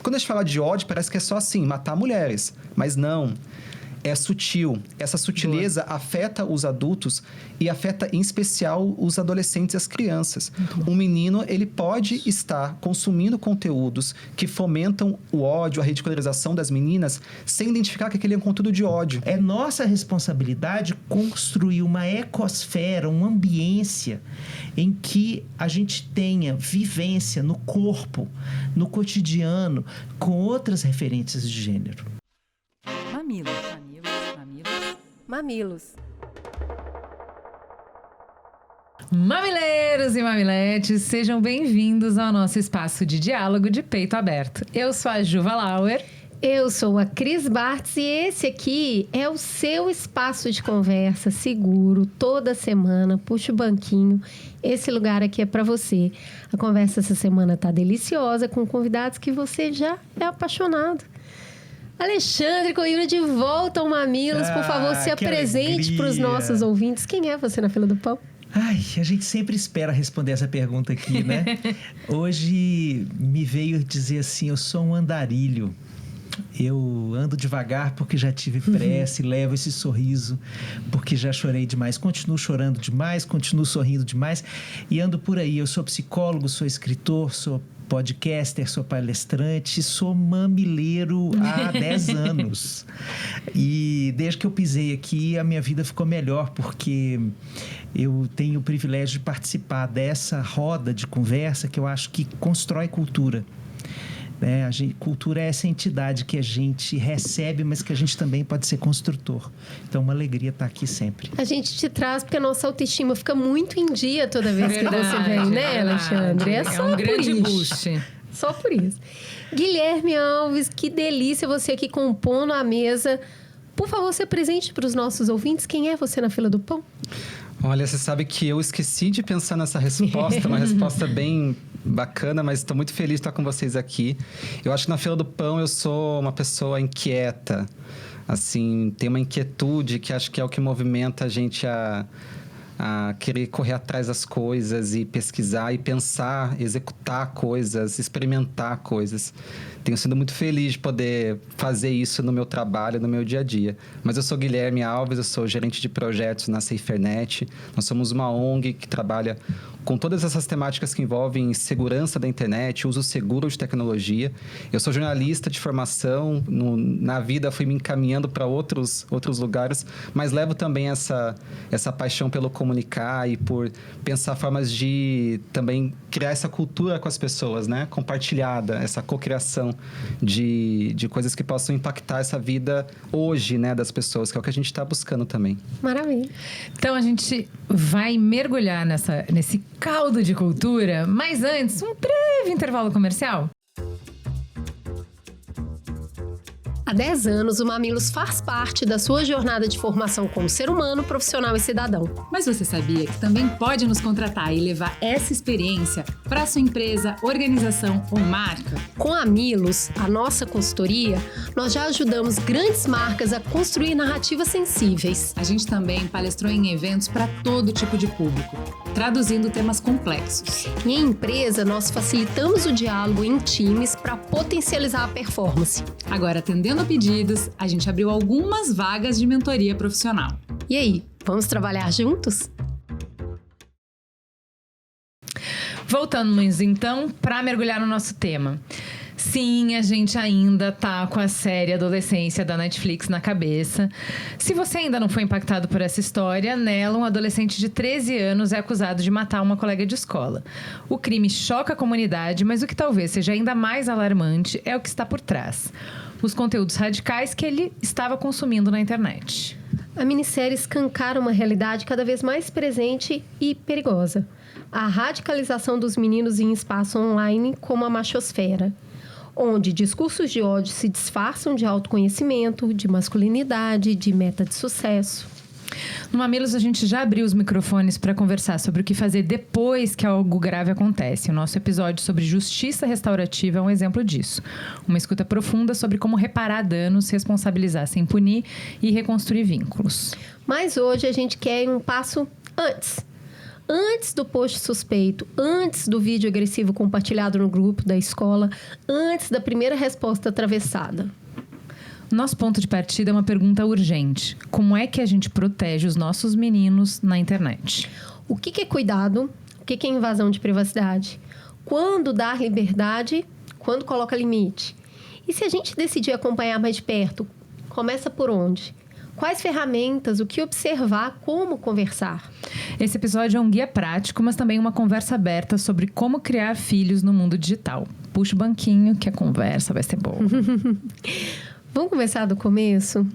quando a gente fala de ódio, parece que é só assim, matar mulheres. Mas não. É sutil. Essa sutileza afeta os adultos e afeta, em especial, os adolescentes e as crianças. Um menino, ele pode estar consumindo conteúdos que fomentam o ódio, a ridicularização das meninas, sem identificar que aquele é um conteúdo de ódio. É nossa responsabilidade construir uma ecosfera, uma ambiência em que a gente tenha vivência no corpo, no cotidiano, com outras referências de gênero. Mamilos. Mamileiros e mamiletes, sejam bem-vindos ao nosso espaço de diálogo de peito aberto. Eu sou a Juva Lauer. Eu sou a Cris Bartz e esse aqui é o seu espaço de conversa seguro, toda semana. Puxa o banquinho, esse lugar aqui é para você. A conversa essa semana tá deliciosa, com convidados que você já é apaixonado. Alexandre Coimbra de volta ao Mamilos. Por favor, se apresente para os nossos ouvintes. Quem é você na fila do pão? Ai, a gente sempre espera responder essa pergunta aqui, né? Hoje me veio dizer assim, eu sou um andarilho. Eu ando devagar porque já tive pressa e levo esse sorriso porque já chorei demais. Continuo chorando demais, continuo sorrindo demais e ando por aí. Eu sou psicólogo, sou escritor, sou podcaster, sou palestrante, sou mamileiro há 10 anos. E desde que eu pisei aqui, a minha vida ficou melhor, porque eu tenho o privilégio de participar dessa roda de conversa que eu acho que constrói cultura. Cultura é essa entidade que a gente recebe, mas que a gente também pode ser construtor. Então, uma alegria estar aqui sempre. A gente te traz porque a nossa autoestima fica muito em dia toda vez que você vem, né, Alexandre? É só um grande boost. Só por isso. Guilherme Alves, que delícia você aqui compondo a mesa. Por favor, se apresente para os nossos ouvintes. Quem é você na fila do pão? Olha, você sabe que eu esqueci de pensar nessa resposta, uma resposta bem bacana, mas estou muito feliz de estar com vocês aqui. Eu acho que na fila do pão eu sou uma pessoa inquieta, assim, tem uma inquietude que acho que é o que movimenta a gente a querer correr atrás das coisas e pesquisar e pensar, executar coisas, experimentar coisas. Tenho sido muito feliz de poder fazer isso no meu trabalho, no meu dia a dia. Mas eu sou Guilherme Alves, eu sou gerente de projetos na SaferNet. Nós somos uma ONG que trabalha com todas essas temáticas que envolvem segurança da internet, uso seguro de tecnologia. Eu sou jornalista de formação, na vida fui me encaminhando para outros lugares, mas levo também essa paixão pelo comunicar e por pensar formas de também criar essa cultura com as pessoas, né? Compartilhada, essa cocriação de coisas que possam impactar essa vida hoje, né, das pessoas, que é o que a gente está buscando também. Maravilha. Então, a gente vai mergulhar nesse caldo de cultura, mas antes, um breve intervalo comercial. Há 10 anos, o Mamilos faz parte da sua jornada de formação como ser humano, profissional e cidadão. Mas você sabia que também pode nos contratar e levar essa experiência para a sua empresa, organização ou marca? Com a Mamilos, a nossa consultoria, nós já ajudamos grandes marcas a construir narrativas sensíveis. A gente também palestrou em eventos para todo tipo de público, traduzindo temas complexos. E em empresa, nós facilitamos o diálogo em times para potencializar a performance. Agora, atendendo a pedidos, a gente abriu algumas vagas de mentoria profissional. E aí, vamos trabalhar juntos? Voltamos então para mergulhar no nosso tema. Sim, a gente ainda tá com a série Adolescência da Netflix na cabeça. Se você ainda não foi impactado por essa história, nela um adolescente de 13 anos é acusado de matar uma colega de escola. O crime choca a comunidade, mas o que talvez seja ainda mais alarmante é o que está por trás. Os conteúdos radicais que ele estava consumindo na internet. A minissérie escancara uma realidade cada vez mais presente e perigosa. A radicalização dos meninos em espaço online como a machosfera, onde discursos de ódio se disfarçam de autoconhecimento, de masculinidade, de meta de sucesso. No Mamilos, a gente já abriu os microfones para conversar sobre o que fazer depois que algo grave acontece. O nosso episódio sobre justiça restaurativa é um exemplo disso. Uma escuta profunda sobre como reparar danos, responsabilizar sem punir e reconstruir vínculos. Mas hoje a gente quer ir um passo antes. antes do post suspeito, antes do vídeo agressivo compartilhado no grupo da escola, antes da primeira resposta atravessada? Nosso ponto de partida é uma pergunta urgente. Como é que a gente protege os nossos meninos na internet? O que é cuidado? O que é invasão de privacidade? Quando dar liberdade? Quando coloca limite? E se a gente decidir acompanhar mais de perto, começa por onde? Quais ferramentas, o que observar, como conversar? Esse episódio é um guia prático, mas também uma conversa aberta sobre como criar filhos no mundo digital. Puxa o banquinho que a conversa vai ser boa. Vamos começar do começo?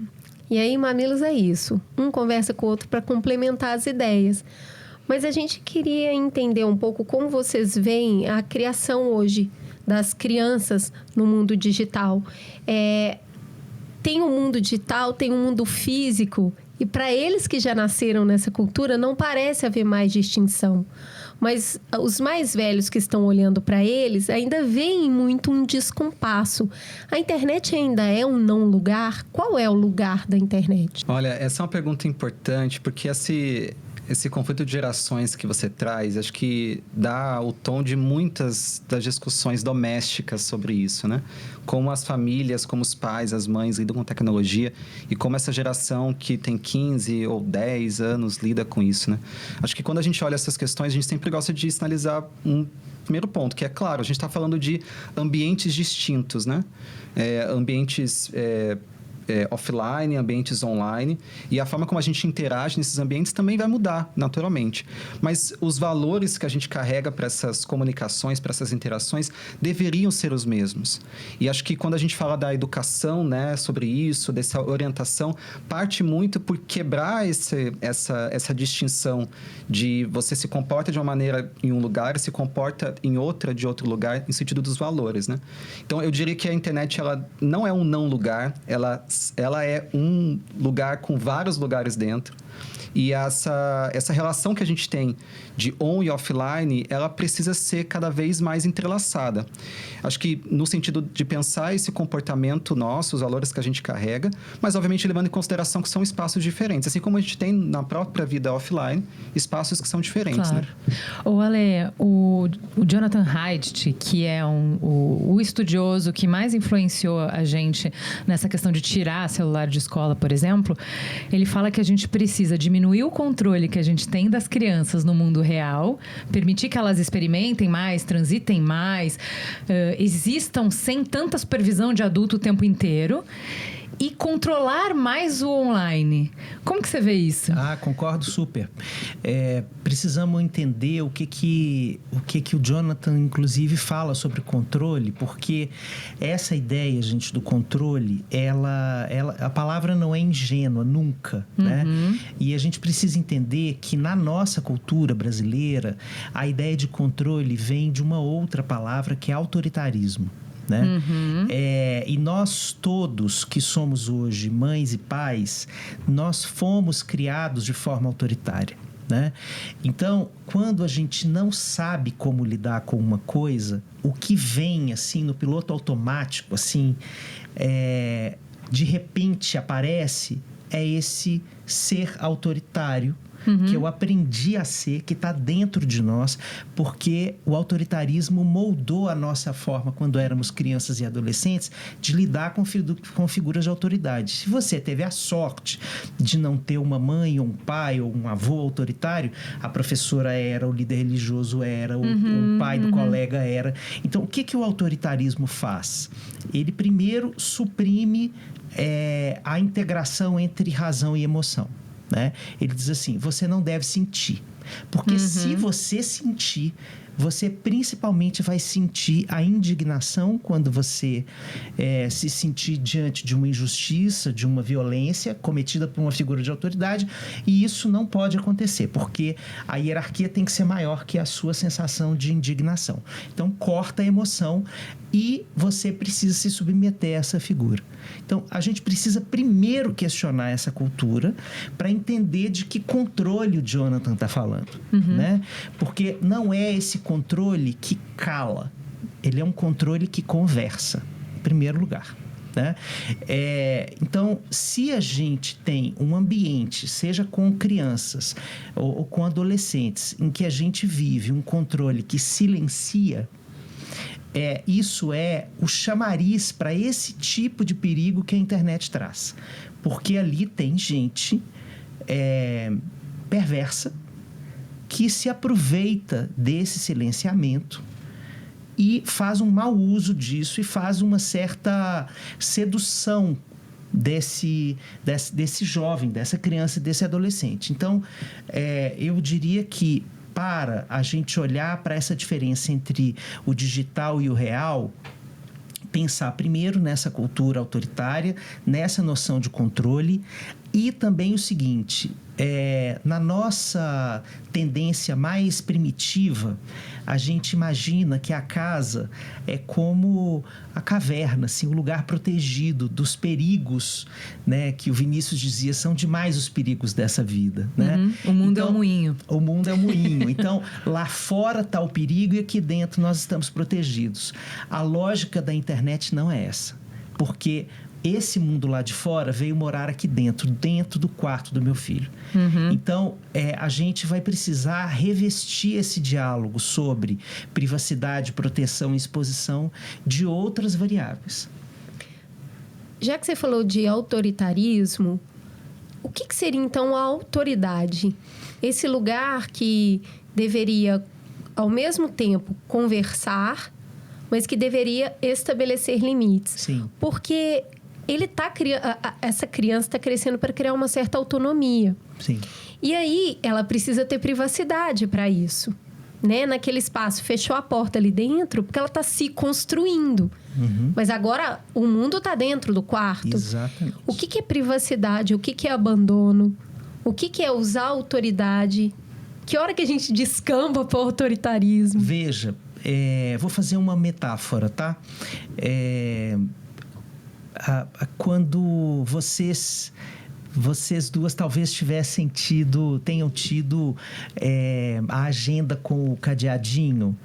E aí, Mamilos, é isso. Um conversa com o outro para complementar as ideias. Mas a gente queria entender um pouco como vocês veem a criação hoje das crianças no mundo digital. Tem um mundo digital, tem um mundo físico, e para eles que já nasceram nessa cultura, não parece haver mais distinção. Mas os mais velhos que estão olhando para eles ainda veem muito um descompasso. A internet ainda é um não lugar? Qual é o lugar da internet? Olha, essa é uma pergunta importante, porque esse conflito de gerações que você traz, acho que dá o tom de muitas das discussões domésticas sobre isso, né? Como as famílias, como os pais, as mães lidam com tecnologia e como essa geração que tem 15 ou 10 anos lida com isso, né? Acho que quando a gente olha essas questões, a gente sempre gosta de sinalizar um primeiro ponto, que é claro, a gente está falando de ambientes distintos, né? Ambientes offline, ambientes online, e a forma como a gente interage nesses ambientes também vai mudar naturalmente. Mas os valores que a gente carrega para essas comunicações, para essas interações, deveriam ser os mesmos. E acho que quando a gente fala da educação, né, sobre isso, dessa orientação, parte muito por quebrar essa distinção de você se comporta de uma maneira em um lugar e se comporta em outra de outro lugar, em sentido dos valores, né? Então, eu diria que a internet, ela não é um não lugar, ela é um lugar com vários lugares dentro. E essa relação que a gente tem de on e offline, ela precisa ser cada vez mais entrelaçada. Acho que no sentido de pensar esse comportamento nosso, os valores que a gente carrega, mas obviamente levando em consideração que são espaços diferentes. Assim como a gente tem na própria vida offline, espaços que são diferentes, claro, né? Ô, Ale, o Jonathan Haidt, que é o estudioso que mais influenciou a gente nessa questão de tirar celular de escola, por exemplo, ele fala que a gente precisa diminuir o controle que a gente tem das crianças no mundo real, permitir que elas experimentem mais, transitem mais, existam sem tanta supervisão de adulto o tempo inteiro, e controlar mais o online. Como que você vê isso? Concordo super. Precisamos entender o que o Jonathan, inclusive, fala sobre controle, porque essa ideia, gente, do controle, a palavra não é ingênua, nunca, né? E a gente precisa entender que na nossa cultura brasileira, a ideia de controle vem de uma outra palavra, que é autoritarismo. Né? E nós todos que somos hoje mães e pais, nós fomos criados de forma autoritária, né? Então, quando a gente não sabe como lidar com uma coisa, o que vem assim no piloto automático, assim, de repente aparece, é esse ser autoritário que eu aprendi a ser, que está dentro de nós, porque o autoritarismo moldou a nossa forma, quando éramos crianças e adolescentes, de lidar com figuras de autoridade. Se você teve a sorte de não ter uma mãe, ou um pai, ou um avô autoritário, a professora era, o líder religioso era, o pai do colega era. Então, o que o autoritarismo faz? Ele primeiro suprime a integração entre razão e emoção. Né? Ele diz assim, você não deve sentir, porque se você sentir, você principalmente vai sentir a indignação quando você se sentir diante de uma injustiça, de uma violência cometida por uma figura de autoridade, e isso não pode acontecer, porque a hierarquia tem que ser maior que a sua sensação de indignação. Então, corta a emoção e você precisa se submeter a essa figura. Então, a gente precisa primeiro questionar essa cultura para entender de que controle o Jonathan está falando, né? Porque não é esse controle que cala, ele é um controle que conversa, em primeiro lugar. né? Então, se a gente tem um ambiente, seja com crianças ou com adolescentes, em que a gente vive um controle que silencia, isso é o chamariz para esse tipo de perigo que a internet traz. Porque ali tem gente perversa que se aproveita desse silenciamento e faz um mau uso disso e faz uma certa sedução desse jovem, dessa criança e desse adolescente. Então, eu diria que para a gente olhar para essa diferença entre o digital e o real, pensar primeiro nessa cultura autoritária, nessa noção de controle e também o seguinte, na nossa tendência mais primitiva, a gente imagina que a casa é como a caverna, assim, um lugar protegido dos perigos, né, que o Vinícius dizia, são demais os perigos dessa vida, né? O mundo é um moinho. O mundo é um moinho. Então, lá fora está o perigo e aqui dentro nós estamos protegidos. A lógica da internet não é essa, porque esse mundo lá de fora veio morar aqui dentro do quarto do meu filho. Então, a gente vai precisar revestir esse diálogo sobre privacidade, proteção e exposição de outras variáveis. Já que você falou de autoritarismo, o que seria então a autoridade? Esse lugar que deveria, ao mesmo tempo, conversar, mas que deveria estabelecer limites. Sim. Porque essa criança está crescendo para criar uma certa autonomia. Sim. E aí, ela precisa ter privacidade para isso. Né? Naquele espaço, fechou a porta ali dentro, porque ela está se construindo. Mas agora, o mundo está dentro do quarto. Exatamente. O que é privacidade? O que é abandono? O que é usar autoridade? Que hora que a gente descamba para o autoritarismo? Veja, vou fazer uma metáfora, tá? Quando vocês duas talvez tenham tido a agenda com o cadeadinho,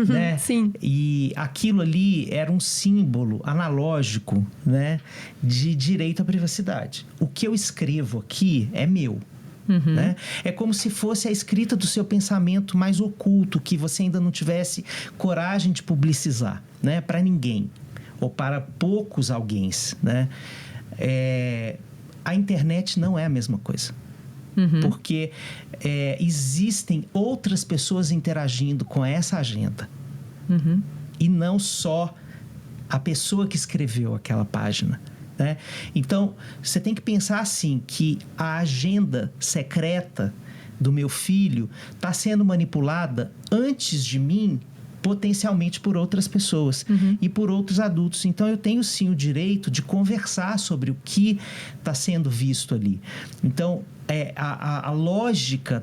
né? Sim. E aquilo ali era um símbolo analógico, né, de direito à privacidade. O que eu escrevo aqui é meu. Né? É como se fosse a escrita do seu pensamento mais oculto, que você ainda não tivesse coragem de publicizar, né, para ninguém. Ou para poucos alguéns, né? A internet não é a mesma coisa. Porque existem outras pessoas interagindo com essa agenda. E não só a pessoa que escreveu aquela página, né? Então, você tem que pensar assim, que a agenda secreta do meu filho está sendo manipulada antes de mim, potencialmente por outras pessoas e por outros adultos. Então, eu tenho sim o direito de conversar sobre o que está sendo visto ali. Então, a lógica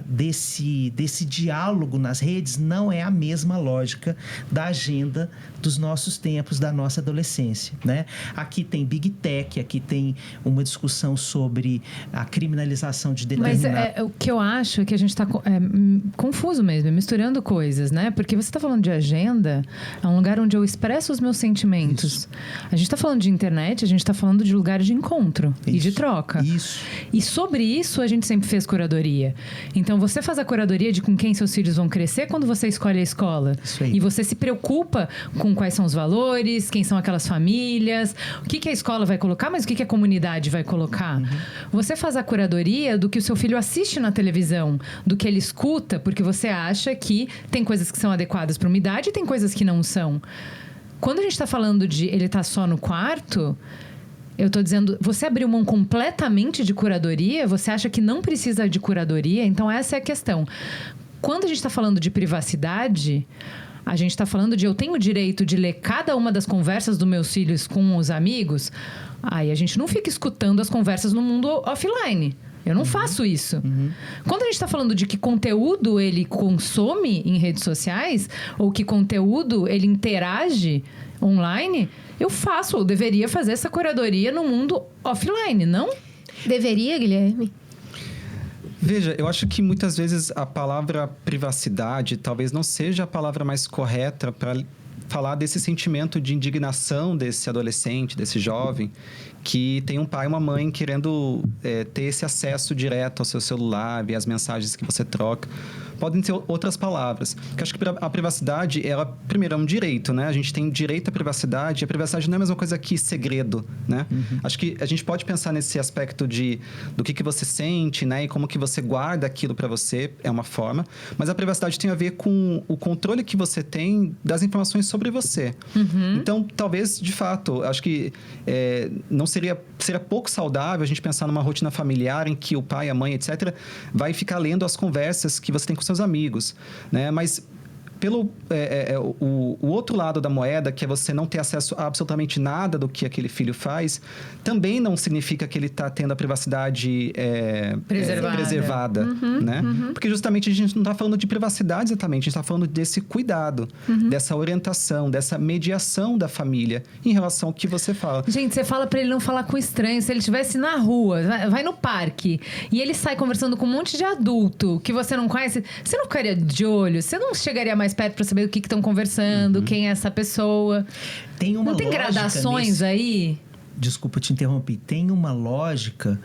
desse diálogo nas redes não é a mesma lógica da agenda dos nossos tempos, da nossa adolescência, né? Aqui tem Big Tech, aqui tem uma discussão sobre a criminalização de determinados... Mas o que eu acho é que a gente está confuso mesmo, misturando coisas, né? Porque você está falando de agenda, é um lugar onde eu expresso os meus sentimentos. Isso. A gente está falando de internet, a gente está falando de lugar de encontro e de troca. Isso. E sobre isso, a gente sempre fez curadoria. Então, você faz a curadoria de com quem seus filhos vão crescer quando você escolhe a escola. Isso aí. E você se preocupa com quais são os valores, quem são aquelas famílias, o que a escola vai colocar, mas o que a comunidade vai colocar. Você faz a curadoria do que o seu filho assiste na televisão, do que ele escuta, porque você acha que tem coisas que são adequadas para uma idade e tem coisas que não são. Quando a gente está falando de ele tá só no quarto... Eu estou dizendo, você abriu mão completamente de curadoria? Você acha que não precisa de curadoria? Então, essa é a questão. Quando a gente está falando de privacidade, a gente está falando de eu tenho o direito de ler cada uma das conversas dos meus filhos com os amigos. Aí a gente não fica escutando as conversas no mundo offline. Eu não faço isso. Quando a gente está falando de que conteúdo ele consome em redes sociais, ou que conteúdo ele interage online, eu faço, ou deveria fazer essa curadoria no mundo offline, não? Deveria, Guilherme? Veja, eu acho que muitas vezes a palavra privacidade talvez não seja a palavra mais correta para falar desse sentimento de indignação desse adolescente, desse jovem, que tem um pai e uma mãe querendo ter esse acesso direto ao seu celular, ver as mensagens que você troca. Podem ser outras palavras. Porque acho que a privacidade, ela, primeiro, é um direito, né? A gente tem direito à privacidade. E a privacidade não é a mesma coisa que segredo, né? Acho que a gente pode pensar nesse aspecto do que você sente, né? E como que você guarda aquilo para você, é uma forma. Mas a privacidade tem a ver com o controle que você tem das informações sobre você. Então, talvez, de fato, acho que seria pouco saudável a gente pensar numa rotina familiar em que o pai, a mãe, etc., vai ficar lendo as conversas que você tem com seus amigos, né? Mas o outro lado da moeda, que é você não ter acesso a absolutamente nada do que aquele filho faz, também não significa que ele está tendo a privacidade preservada, né? Porque justamente a gente não está falando de privacidade exatamente, a gente está falando desse cuidado, dessa orientação, dessa mediação da família em relação ao que você fala. Gente, você fala para ele não falar com estranho. Se ele estivesse na rua, vai no parque, e ele sai conversando com um monte de adulto que você não conhece, você não ficaria de olho? Você não chegaria mais perto para saber o que estão conversando, quem é essa pessoa? Não tem gradações aí? Desculpa te interromper. Tem uma lógica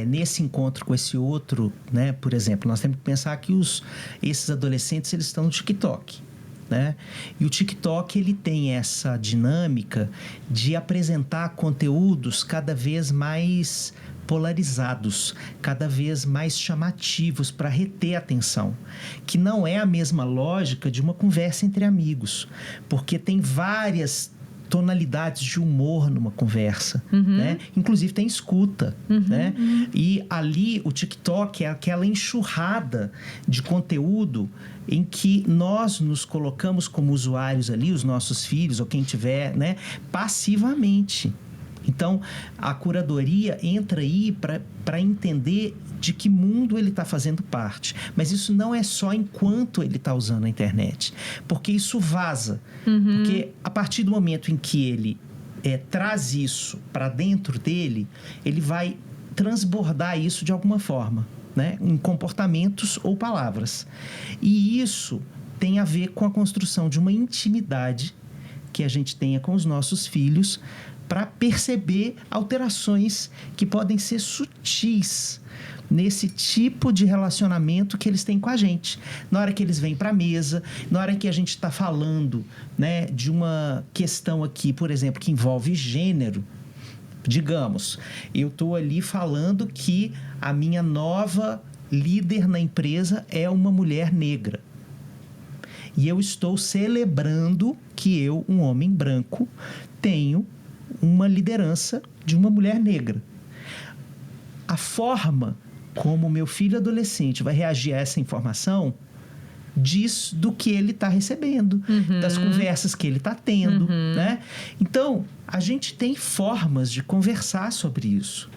nesse encontro com esse outro, né? Por exemplo, nós temos que pensar que esses adolescentes, eles estão no TikTok, né? E o TikTok, ele tem essa dinâmica de apresentar conteúdos cada vez mais polarizados, cada vez mais chamativos para reter a atenção, que não é a mesma lógica de uma conversa entre amigos, porque tem várias tonalidades de humor numa conversa, né? Inclusive tem escuta, né? E ali o TikTok é aquela enxurrada de conteúdo em que nós nos colocamos como usuários ali, os nossos filhos ou quem tiver, né? Passivamente. Então, a curadoria entra aí para entender de que mundo ele está fazendo parte. Mas isso não é só enquanto ele está usando a internet. Porque isso vaza. Porque a partir do momento em que ele traz isso para dentro dele, ele vai transbordar isso de alguma forma, né? Em comportamentos ou palavras. E isso tem a ver com a construção de uma intimidade que a gente tenha com os nossos filhos, para perceber alterações que podem ser sutis nesse tipo de relacionamento que eles têm com a gente. Na hora que eles vêm para a mesa, na hora que a gente está falando, né, de uma questão aqui, por exemplo, que envolve gênero. Digamos, eu estou ali falando que a minha nova líder na empresa é uma mulher negra. E eu estou celebrando que eu, um homem branco, tenho uma liderança de uma mulher negra. A forma como meu filho adolescente vai reagir a essa informação diz do que ele está recebendo, das conversas que ele está tendo, né? Então, a gente tem formas de conversar sobre isso,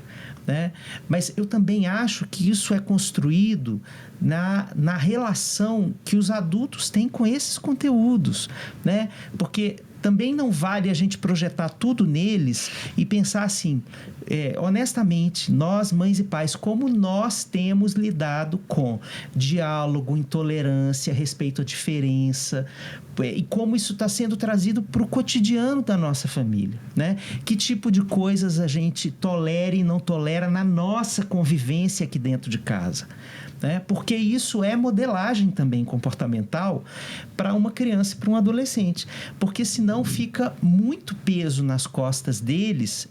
né? Mas eu também acho que isso é construído na relação que os adultos têm com esses conteúdos, né? Porque também não vale a gente projetar tudo neles e pensar assim, honestamente, nós, mães e pais, como nós temos lidado com diálogo, intolerância, respeito à diferença, e como isso está sendo trazido para o cotidiano da nossa família, né? Que tipo de coisas a gente tolera e não tolera na nossa convivência aqui dentro de casa, né? Porque isso é modelagem também comportamental para uma criança e para um adolescente. Porque senão fica muito peso nas costas deles,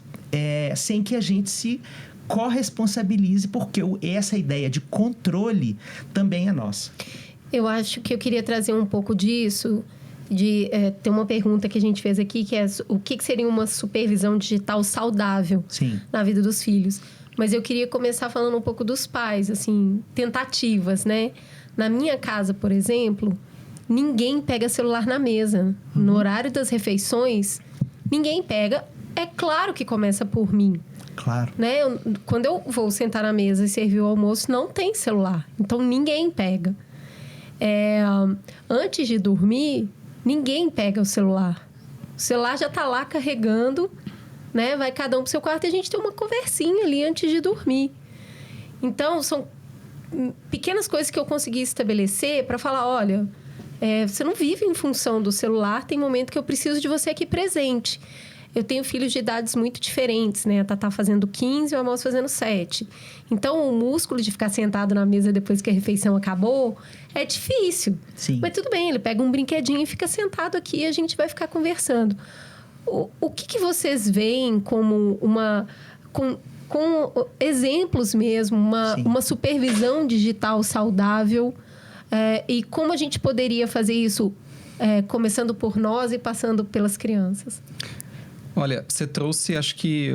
sem que a gente se corresponsabilize, porque essa ideia de controle também é nossa. Eu acho que eu queria trazer um pouco disso, tem uma pergunta que a gente fez aqui, que é o que seria uma supervisão digital saudável na vida dos filhos. Mas eu queria começar falando um pouco dos pais, assim, tentativas, né? Na minha casa, por exemplo, ninguém pega celular na mesa. No horário das refeições, ninguém pega. É claro que começa por mim. Claro. Né? Quando eu vou sentar na mesa e servir o almoço, não tem celular. Então, ninguém pega. Antes de dormir, ninguém pega o celular. O celular já está lá carregando, né? Vai cada um pro seu quarto e a gente tem uma conversinha ali antes de dormir. Então, são pequenas coisas que eu consegui estabelecer para falar, olha, Você não vive em função do celular. Tem momento que eu preciso de você aqui presente. Eu tenho filhos de idades muito diferentes, né? A Tatá fazendo 15 e o Amos fazendo 7. Então, o músculo de ficar sentado na mesa depois que a refeição acabou é difícil. Sim. Mas tudo bem, ele pega um brinquedinho e fica sentado aqui e a gente vai ficar conversando. O que vocês veem como com exemplos mesmo, uma supervisão digital saudável? E como a gente poderia fazer isso começando por nós e passando pelas crianças? Olha, você trouxe, acho que,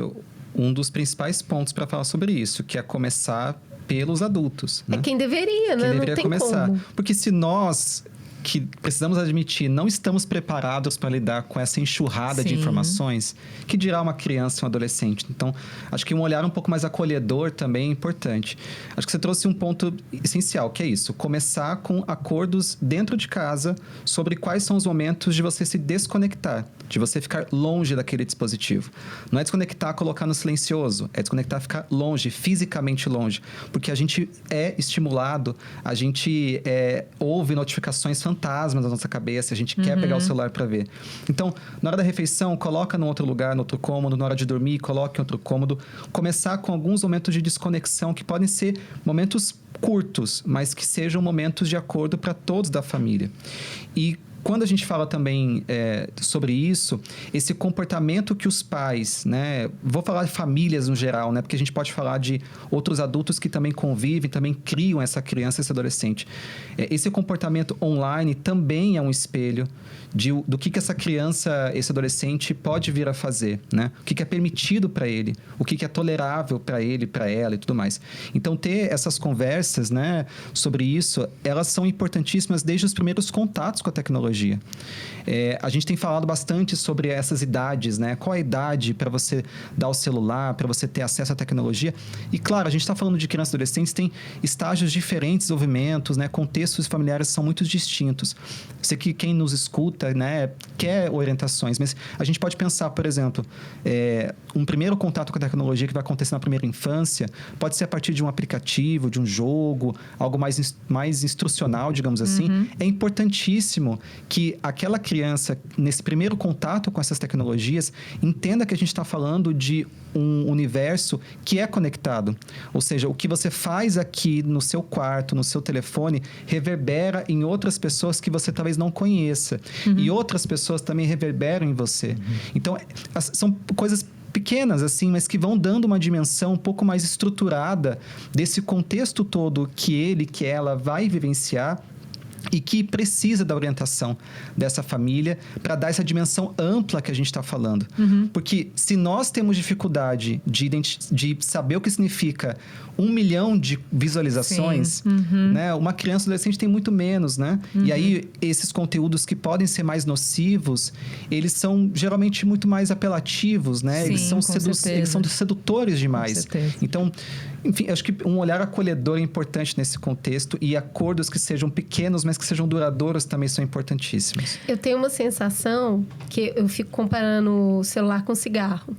um dos principais pontos para falar sobre isso, que é começar pelos adultos. Né? É quem deveria, né? Quem deveria não tem começar. como. Porque se nós, que precisamos admitir, não estamos preparados para lidar com essa enxurrada de Sim. informações, que dirá uma criança e um adolescente? Então, acho que um olhar um pouco mais acolhedor também é importante. Acho que você trouxe um ponto essencial, que é isso. Começar com acordos dentro de casa sobre quais são os momentos de você se desconectar, de você ficar longe daquele dispositivo. Não é desconectar, colocar no silencioso. É desconectar, ficar longe, fisicamente longe. Porque a gente é estimulado, a gente ouve notificações fantasmas na nossa cabeça, a gente quer pegar o celular para ver. Então, na hora da refeição, coloca num outro lugar, no outro cômodo. Na hora de dormir, coloque em outro cômodo. Começar com alguns momentos de desconexão, que podem ser momentos curtos, mas que sejam momentos de acordo para todos da família. E quando a gente fala também sobre isso, esse comportamento que os pais, né? Vou falar de famílias no geral, né? Porque a gente pode falar de outros adultos que também convivem, também criam essa criança, esse adolescente. Esse comportamento online também é um espelho do que essa criança, esse adolescente pode vir a fazer, né? O que é permitido para ele, o que é tolerável para ele, para ela e tudo mais. Então, ter essas conversas, né, sobre isso, elas são importantíssimas desde os primeiros contatos com a tecnologia. A gente tem falado bastante sobre essas idades, né? Qual a idade para você dar o celular, para você ter acesso à tecnologia? E, claro, a gente está falando de crianças e adolescentes, tem estágios diferentes de desenvolvimentos, né? Contextos familiares são muito distintos. Sei que quem nos escuta, né, quer orientações, mas a gente pode pensar, por exemplo, um primeiro contato com a tecnologia que vai acontecer na primeira infância pode ser a partir de um aplicativo, de um jogo, algo mais instrucional, digamos assim. É importantíssimo que aquela criança, nesse primeiro contato com essas tecnologias, entenda que a gente está falando de um universo que é conectado. Ou seja, o que você faz aqui no seu quarto, no seu telefone, reverbera em outras pessoas que você talvez não conheça. E outras pessoas também reverberam em você. Então, são coisas pequenas, assim, mas que vão dando uma dimensão um pouco mais estruturada desse contexto todo que ela vai vivenciar e que precisa da orientação dessa família para dar essa dimensão ampla que a gente está falando. Porque se nós temos dificuldade de saber o que significa 1 milhão de visualizações, né? Uma criança ou adolescente tem muito menos, né? E aí, esses conteúdos que podem ser mais nocivos, eles são geralmente muito mais apelativos, né? Sim, eles são sedutores demais. Com certeza. Então, enfim, acho que um olhar acolhedor é importante nesse contexto e acordos que sejam pequenos, mas que sejam duradouros também são importantíssimos. Eu tenho uma sensação que eu fico comparando o celular com cigarro.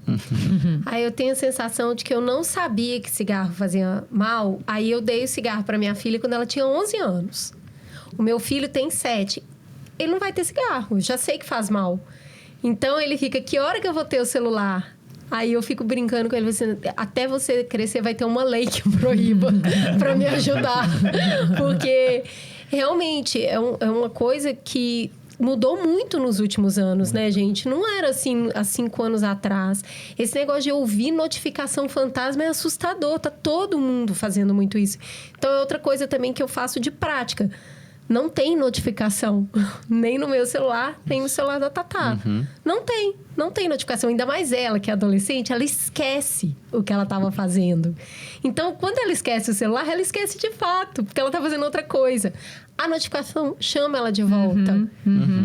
Aí eu tenho a sensação de que eu não sabia que cigarro fazia mal. Aí eu dei o cigarro para minha filha quando ela tinha 11 anos. O meu filho tem 7. Ele não vai ter cigarro, eu já sei que faz mal. Então ele fica, que hora que eu vou ter o celular? Aí eu fico brincando com ele, assim, até você crescer vai ter uma lei que proíba para me ajudar. Porque realmente é uma coisa que mudou muito nos últimos anos, né, gente? Não era assim há 5 anos atrás. Esse negócio de ouvir notificação fantasma é assustador. Tá todo mundo fazendo muito isso. Então é outra coisa também que eu faço de prática. Não tem notificação, nem no meu celular, nem no celular da Tatá. Não tem notificação. Ainda mais ela, que é adolescente, ela esquece o que ela estava fazendo. Então, quando ela esquece o celular, ela esquece de fato, porque ela está fazendo outra coisa. A notificação chama ela de volta.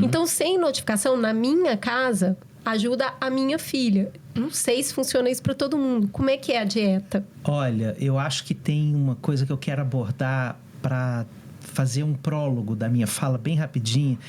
Então, sem notificação, na minha casa, ajuda a minha filha. Não sei se funciona isso para todo mundo. Como é que é a dieta? Olha, eu acho que tem uma coisa que eu quero abordar para fazer um prólogo da minha fala bem rapidinho,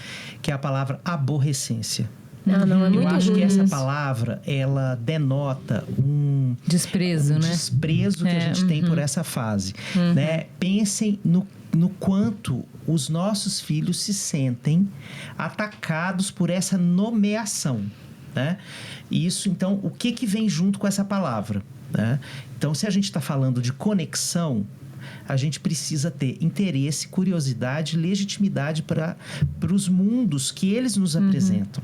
que é a palavra aborrecência. Não, é muito Eu acho ruim que essa isso. palavra, ela denota um Desprezo, né? desprezo que a gente tem por essa fase, né? Pensem no no quanto os nossos filhos se sentem atacados por essa nomeação, né? Isso, então, o que vem junto com essa palavra, né? Então, se a gente está falando de conexão, a gente precisa ter interesse, curiosidade, legitimidade para os mundos que eles nos apresentam.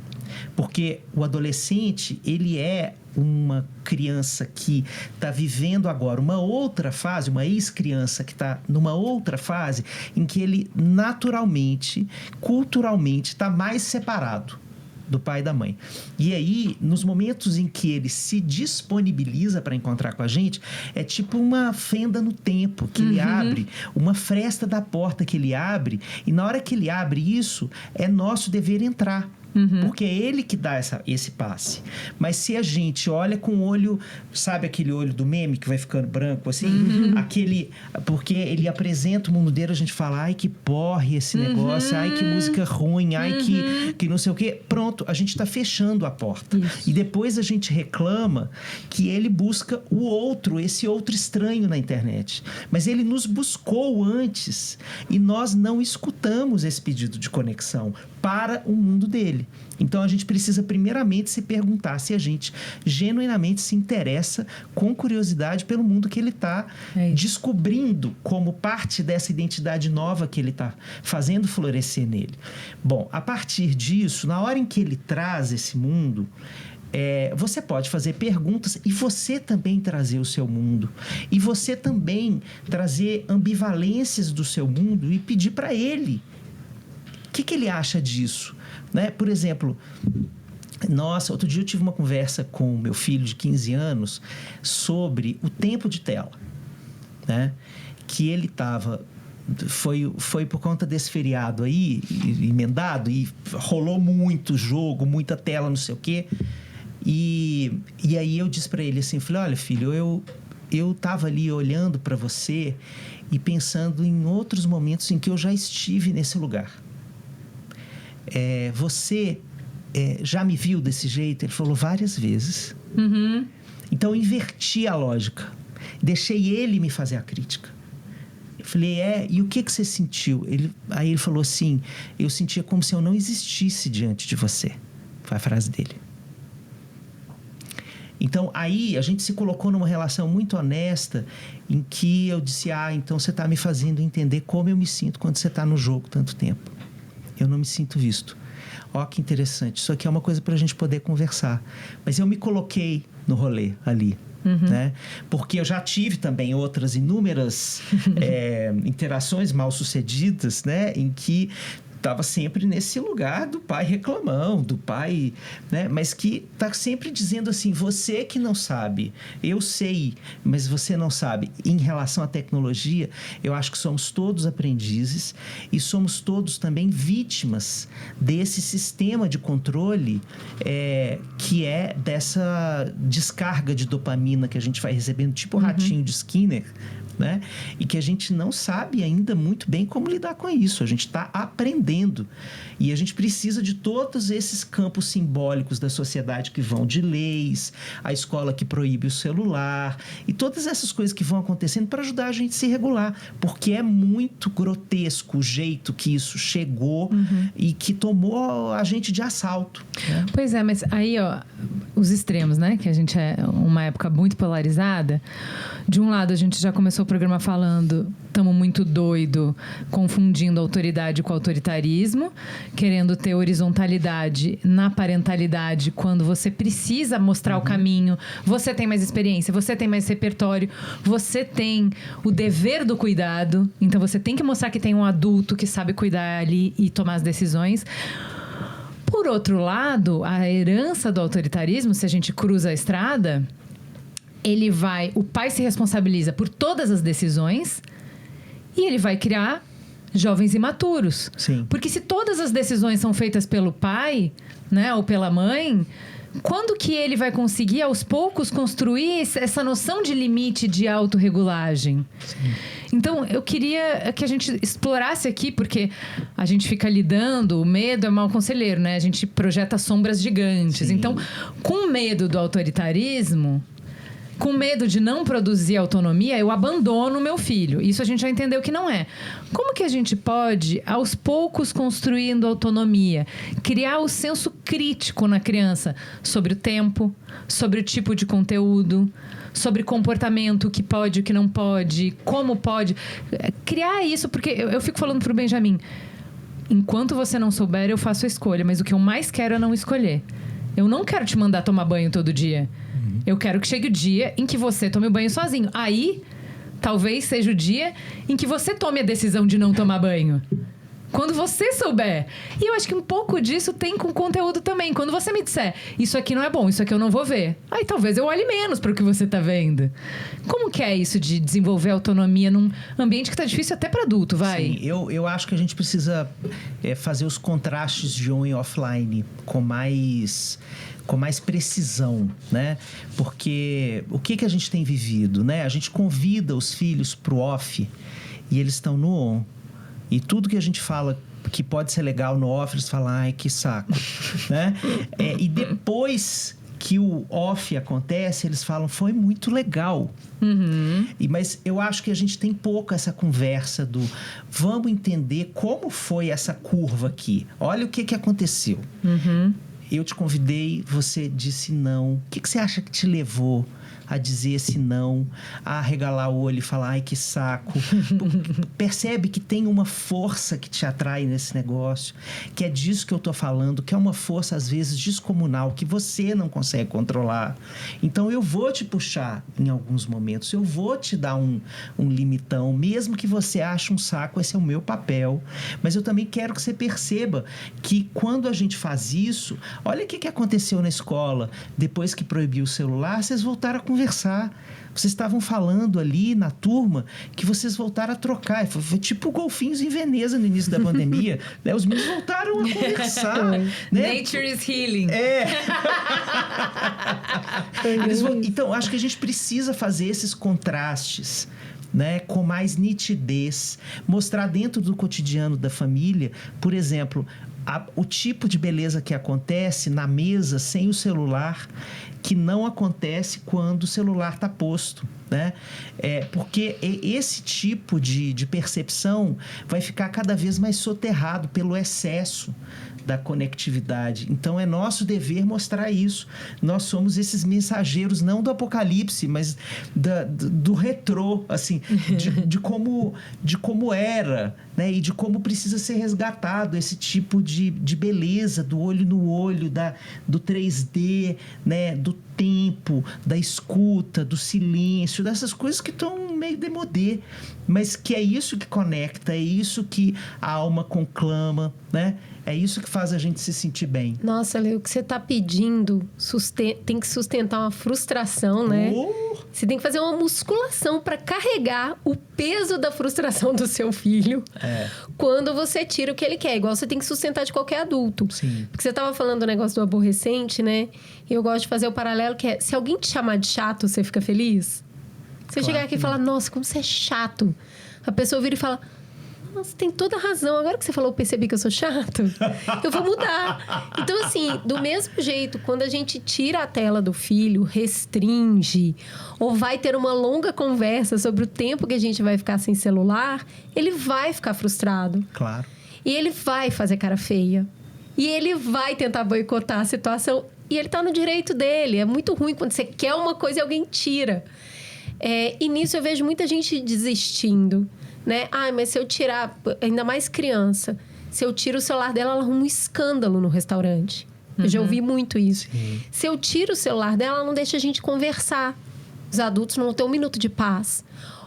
Porque o adolescente, ele é uma criança que está vivendo agora uma outra fase, uma ex-criança que está numa outra fase em que ele naturalmente, culturalmente, está mais separado do pai e da mãe. E aí, nos momentos em que ele se disponibiliza para encontrar com a gente, é tipo uma fenda no tempo que ele abre, uma fresta da porta que ele abre, e na hora que ele abre isso, é nosso dever entrar. Porque é ele que dá esse passe. Mas se a gente olha com o olho, sabe aquele olho do meme que vai ficando branco assim? Porque ele apresenta o mundo dele, a gente fala, ai que porre esse negócio, ai que música ruim, ai que não sei o quê. Pronto, a gente está fechando a porta. Isso. E depois a gente reclama que ele busca o outro, esse outro estranho na internet. Mas ele nos buscou antes e nós não escutamos esse pedido de conexão para o mundo dele. Então, a gente precisa primeiramente se perguntar se a gente genuinamente se interessa com curiosidade pelo mundo que ele está descobrindo como parte dessa identidade nova que ele está fazendo florescer nele. Bom, a partir disso, na hora em que ele traz esse mundo, você pode fazer perguntas e você também trazer o seu mundo. E você também trazer ambivalências do seu mundo e pedir para ele o que ele acha disso, né? Por exemplo, outro dia eu tive uma conversa com meu filho de 15 anos sobre o tempo de tela, né? Que ele estava... Foi por conta desse feriado aí, emendado, e rolou muito jogo, muita tela, não sei o quê. E aí eu disse para ele assim, eu falei, olha, filho, eu estava ali olhando para você e pensando em outros momentos em que eu já estive nesse lugar. Você já me viu desse jeito? Ele falou várias vezes. Então, eu inverti a lógica. Deixei ele me fazer a crítica. Eu falei, e o que você sentiu? Aí ele falou assim, eu sentia como se eu não existisse diante de você. Foi a frase dele. Então, aí a gente se colocou numa relação muito honesta em que eu disse, então você está me fazendo entender como eu me sinto quando você está no jogo tanto tempo. Eu não me sinto visto. Ó, que interessante. Isso aqui é uma coisa para a gente poder conversar. Mas eu me coloquei no rolê ali. Né? Porque eu já tive também outras inúmeras interações mal sucedidas, né? Em que estava sempre nesse lugar do pai reclamão, do pai, né? Mas que está sempre dizendo assim, você que não sabe, eu sei, mas você não sabe. Em relação à tecnologia, eu acho que somos todos aprendizes e somos todos também vítimas desse sistema de controle que é dessa descarga de dopamina que a gente vai recebendo, tipo o ratinho de Skinner, né? E que a gente não sabe ainda muito bem como lidar com isso. A gente está aprendendo. E a gente precisa de todos esses campos simbólicos da sociedade que vão de leis, a escola que proíbe o celular, e todas essas coisas que vão acontecendo para ajudar a gente a se regular. Porque é muito grotesco o jeito que isso chegou e que tomou a gente de assalto. Né? Pois é, mas aí, os extremos, né? Que a gente é uma época muito polarizada. De um lado, a gente já começou o programa falando, estamos muito doido, confundindo autoridade com autoritarismo, querendo ter horizontalidade na parentalidade quando você precisa mostrar o caminho, você tem mais experiência, você tem mais repertório, você tem o dever do cuidado, então você tem que mostrar que tem um adulto que sabe cuidar ali e tomar as decisões. Por outro lado, a herança do autoritarismo, se a gente cruza a estrada, o pai se responsabiliza por todas as decisões e ele vai criar jovens imaturos. Sim. Porque se todas as decisões são feitas pelo pai, né, ou pela mãe, quando que ele vai conseguir, aos poucos, construir essa noção de limite de autorregulagem? Sim. Então, eu queria que a gente explorasse aqui, porque a gente fica lidando, o medo é mau conselheiro, né? A gente projeta sombras gigantes. Sim. Então, com medo do autoritarismo, com medo de não produzir autonomia, eu abandono o meu filho. Isso a gente já entendeu que não é. Como que a gente pode, aos poucos, construindo autonomia, criar o senso crítico na criança sobre o tempo, sobre o tipo de conteúdo, sobre comportamento, o que pode, o que não pode, como pode. Criar isso, porque eu fico falando pro Benjamin, enquanto você não souber, eu faço a escolha, mas o que eu mais quero é não escolher. Eu não quero te mandar tomar banho todo dia. Eu quero que chegue o dia em que você tome o banho sozinho. Aí, talvez seja o dia em que você tome a decisão de não tomar banho. Quando você souber. E eu acho que um pouco disso tem com conteúdo também. Quando você me disser, isso aqui não é bom, isso aqui eu não vou ver. Aí talvez eu olhe menos para o que você tá vendo. Como que é isso de desenvolver autonomia num ambiente que tá difícil até para adulto, vai? Sim, eu acho que a gente precisa fazer os contrastes de on e offline com mais precisão, né? Porque o que a gente tem vivido, né? A gente convida os filhos pro off e eles estão no on. E tudo que a gente fala que pode ser legal no off, eles falam, ai, que saco, né? E depois que o off acontece, eles falam, foi muito legal. Uhum. Mas eu acho que a gente tem pouco essa conversa do vamos entender como foi essa curva aqui. Olha o que aconteceu. Uhum. Eu te convidei, você disse não. O que você acha que te levou a dizer esse não, a arregalar o olho e falar, ai, que saco. Percebe que tem uma força que te atrai nesse negócio, que é disso que eu tô falando, que é uma força, às vezes, descomunal, que você não consegue controlar. Então, eu vou te puxar em alguns momentos, eu vou te dar um limitão, mesmo que você ache um saco, esse é o meu papel. Mas eu também quero que você perceba que quando a gente faz isso, olha o que aconteceu na escola, depois que proibiu o celular, vocês voltaram a conversar. Vocês estavam falando ali na turma que vocês voltaram a trocar. Foi tipo golfinhos em Veneza no início da pandemia. Né? Os meninos voltaram a conversar. Né? Nature is healing. Então, acho que a gente precisa fazer esses contrastes, né, com mais nitidez. Mostrar dentro do cotidiano da família, por exemplo, o tipo de beleza que acontece na mesa sem o celular, que não acontece quando o celular está posto, né? Porque esse tipo de percepção vai ficar cada vez mais soterrado pelo excesso da conectividade. Então, é nosso dever mostrar isso. Nós somos esses mensageiros, não do apocalipse, mas do retrô, assim, de como era, né? E de como precisa ser resgatado esse tipo de beleza, do olho no olho, do 3D, né? Do tempo, da escuta, do silêncio, dessas coisas que estão meio démodé, mas que é isso que conecta, é isso que a alma conclama, né? É isso que faz a gente se sentir bem. Nossa, Leo, o que você está pedindo tem que sustentar uma frustração, né? Você tem que fazer uma musculação para carregar o peso da frustração do seu filho quando você tira o que ele quer. Igual você tem que sustentar de qualquer adulto. Sim. Porque você estava falando do negócio do aborrecente, né? E eu gosto de fazer o paralelo que é, se alguém te chamar de chato, você fica feliz? Você chegar aqui e falar, nossa, como você é chato. A pessoa vira e fala, nossa, tem toda a razão. Agora que você falou, eu percebi que eu sou chato. Eu vou mudar. Então, assim, do mesmo jeito, quando a gente tira a tela do filho, restringe, ou vai ter uma longa conversa sobre o tempo que a gente vai ficar sem celular, ele vai ficar frustrado. Claro. E ele vai fazer cara feia. E ele vai tentar boicotar a situação. E ele tá no direito dele. É muito ruim quando você quer uma coisa e alguém tira. E nisso eu vejo muita gente desistindo. Né? Mas se eu tirar, ainda mais criança, se eu tiro o celular dela, ela arruma um escândalo no restaurante. Eu já ouvi muito isso. Sim. Se eu tiro o celular dela, ela não deixa a gente conversar. Os adultos não têm um minuto de paz.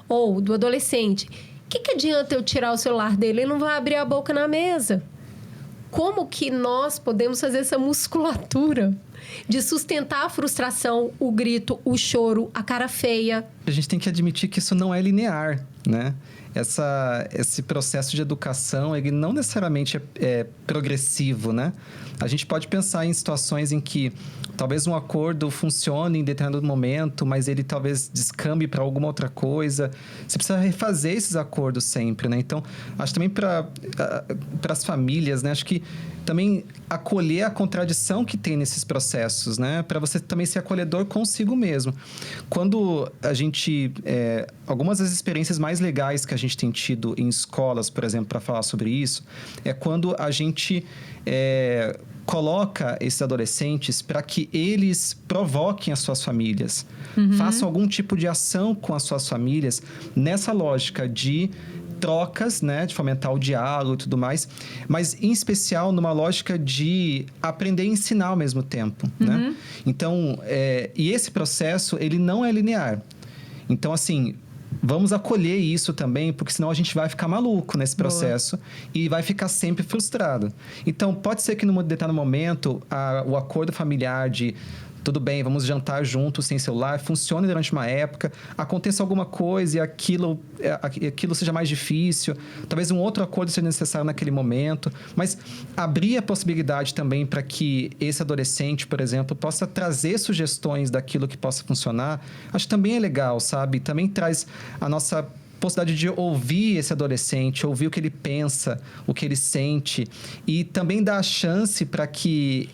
Ou do adolescente, o que adianta eu tirar o celular dele? Ele não vai abrir a boca na mesa. Como que nós podemos fazer essa musculatura de sustentar a frustração, o grito, o choro, a cara feia? A gente tem que admitir que isso não é linear, né? Esse processo de educação, ele não necessariamente é progressivo, né? A gente pode pensar em situações em que talvez um acordo funcione em determinado momento, mas ele talvez descambe para alguma outra coisa. Você precisa refazer esses acordos sempre, né? Então, acho também para as famílias, né? Acho que também acolher a contradição que tem nesses processos, né? Para você também ser acolhedor consigo mesmo. Quando a gente... algumas das experiências mais legais que a gente tem tido em escolas, por exemplo, para falar sobre isso, é quando a gente coloca esses adolescentes para que eles provoquem as suas famílias. Façam algum tipo de ação com as suas famílias nessa lógica de trocas, né, de fomentar o diálogo e tudo mais, mas em especial numa lógica de aprender e ensinar ao mesmo tempo, né? Então, e esse processo, ele não é linear. Então, assim, vamos acolher isso também, porque senão a gente vai ficar maluco nesse processo e vai ficar sempre frustrado. Então, pode ser que num determinado momento, o acordo familiar de tudo bem, vamos jantar juntos, sem celular, funcione durante uma época, aconteça alguma coisa e aquilo seja mais difícil, talvez um outro acordo seja necessário naquele momento, mas abrir a possibilidade também para que esse adolescente, por exemplo, possa trazer sugestões daquilo que possa funcionar, acho que também é legal, sabe? Também traz a nossa possibilidade de ouvir esse adolescente, ouvir o que ele pensa, o que ele sente e também dar a chance para que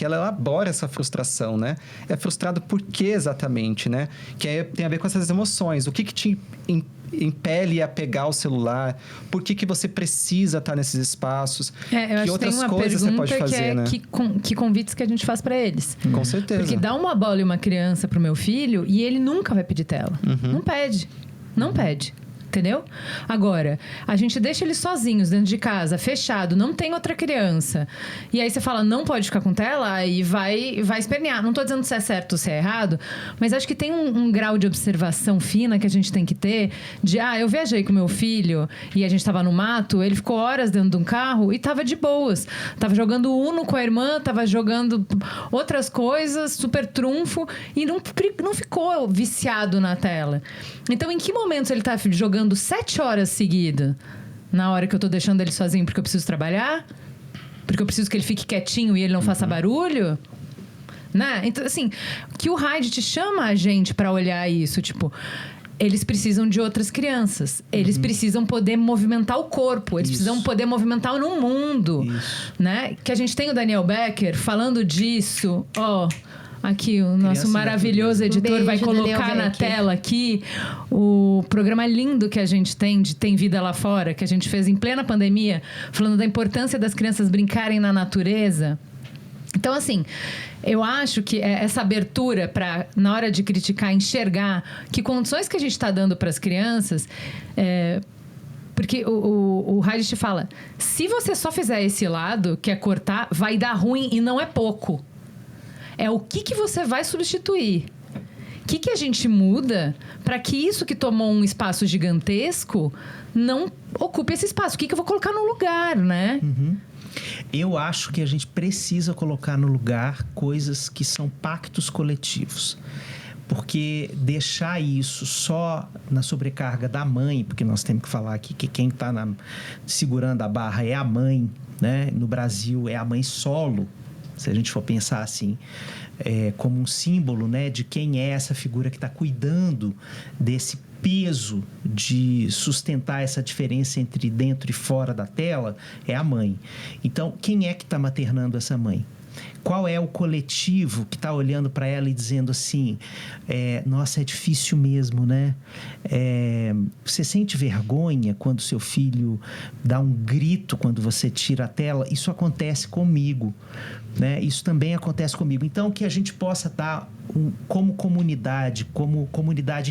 ela elabore essa frustração, né? É frustrado por quê exatamente, né? Que tem a ver com essas emoções. O que te impele a pegar o celular? Por que você precisa estar nesses espaços? Que outras coisas você pode fazer, né? Que convites que a gente faz para eles. Com certeza. Porque dá uma bola e uma criança pro meu filho e ele nunca vai pedir tela. Não pede. Não pede. Entendeu? Agora, a gente deixa eles sozinhos dentro de casa, fechado, não tem outra criança. E aí você fala, não pode ficar com tela e vai espernear. Não tô dizendo se é certo ou se é errado, mas acho que tem um grau de observação fina que a gente tem que ter de, eu viajei com meu filho e a gente tava no mato, ele ficou horas dentro de um carro e tava de boas. Tava jogando Uno com a irmã, tava jogando outras coisas, super trunfo, e não ficou viciado na tela. Então, em que momentos ele tá jogando 7 horas seguidas, na hora que eu tô deixando ele sozinho porque eu preciso trabalhar? Porque eu preciso que ele fique quietinho e ele não faça barulho? Né? Então, assim, que o Heidt chama a gente pra olhar isso, tipo... Eles precisam de outras crianças. Eles precisam poder movimentar o corpo. Eles precisam poder movimentar no mundo. Né? Que a gente tem o Daniel Becker falando disso. Aqui, o nosso maravilhoso editor vai colocar na tela aqui o programa lindo que a gente tem de Tem Vida Lá Fora, que a gente fez em plena pandemia, falando da importância das crianças brincarem na natureza. Então, assim, eu acho que essa abertura para, na hora de criticar, enxergar que condições que a gente está dando para as crianças... Porque o Heidt fala, se você só fizer esse lado, que é cortar, vai dar ruim e não é pouco. É o que você vai substituir. O que a gente muda para que isso que tomou um espaço gigantesco não ocupe esse espaço? O que eu vou colocar no lugar, né? Eu acho que a gente precisa colocar no lugar coisas que são pactos coletivos. Porque deixar isso só na sobrecarga da mãe, porque nós temos que falar aqui que quem está segurando a barra é a mãe, né? No Brasil é a mãe solo. Se a gente for pensar assim, como um símbolo, né, de quem é essa figura que está cuidando desse peso de sustentar essa diferença entre dentro e fora da tela, é a mãe. Então, quem é que está maternando essa mãe? Qual é o coletivo que está olhando para ela e dizendo assim, nossa, é difícil mesmo, né? Você sente vergonha quando seu filho dá um grito quando você tira a tela? Isso acontece comigo, né? Isso também acontece comigo. Então, que a gente possa estar como comunidade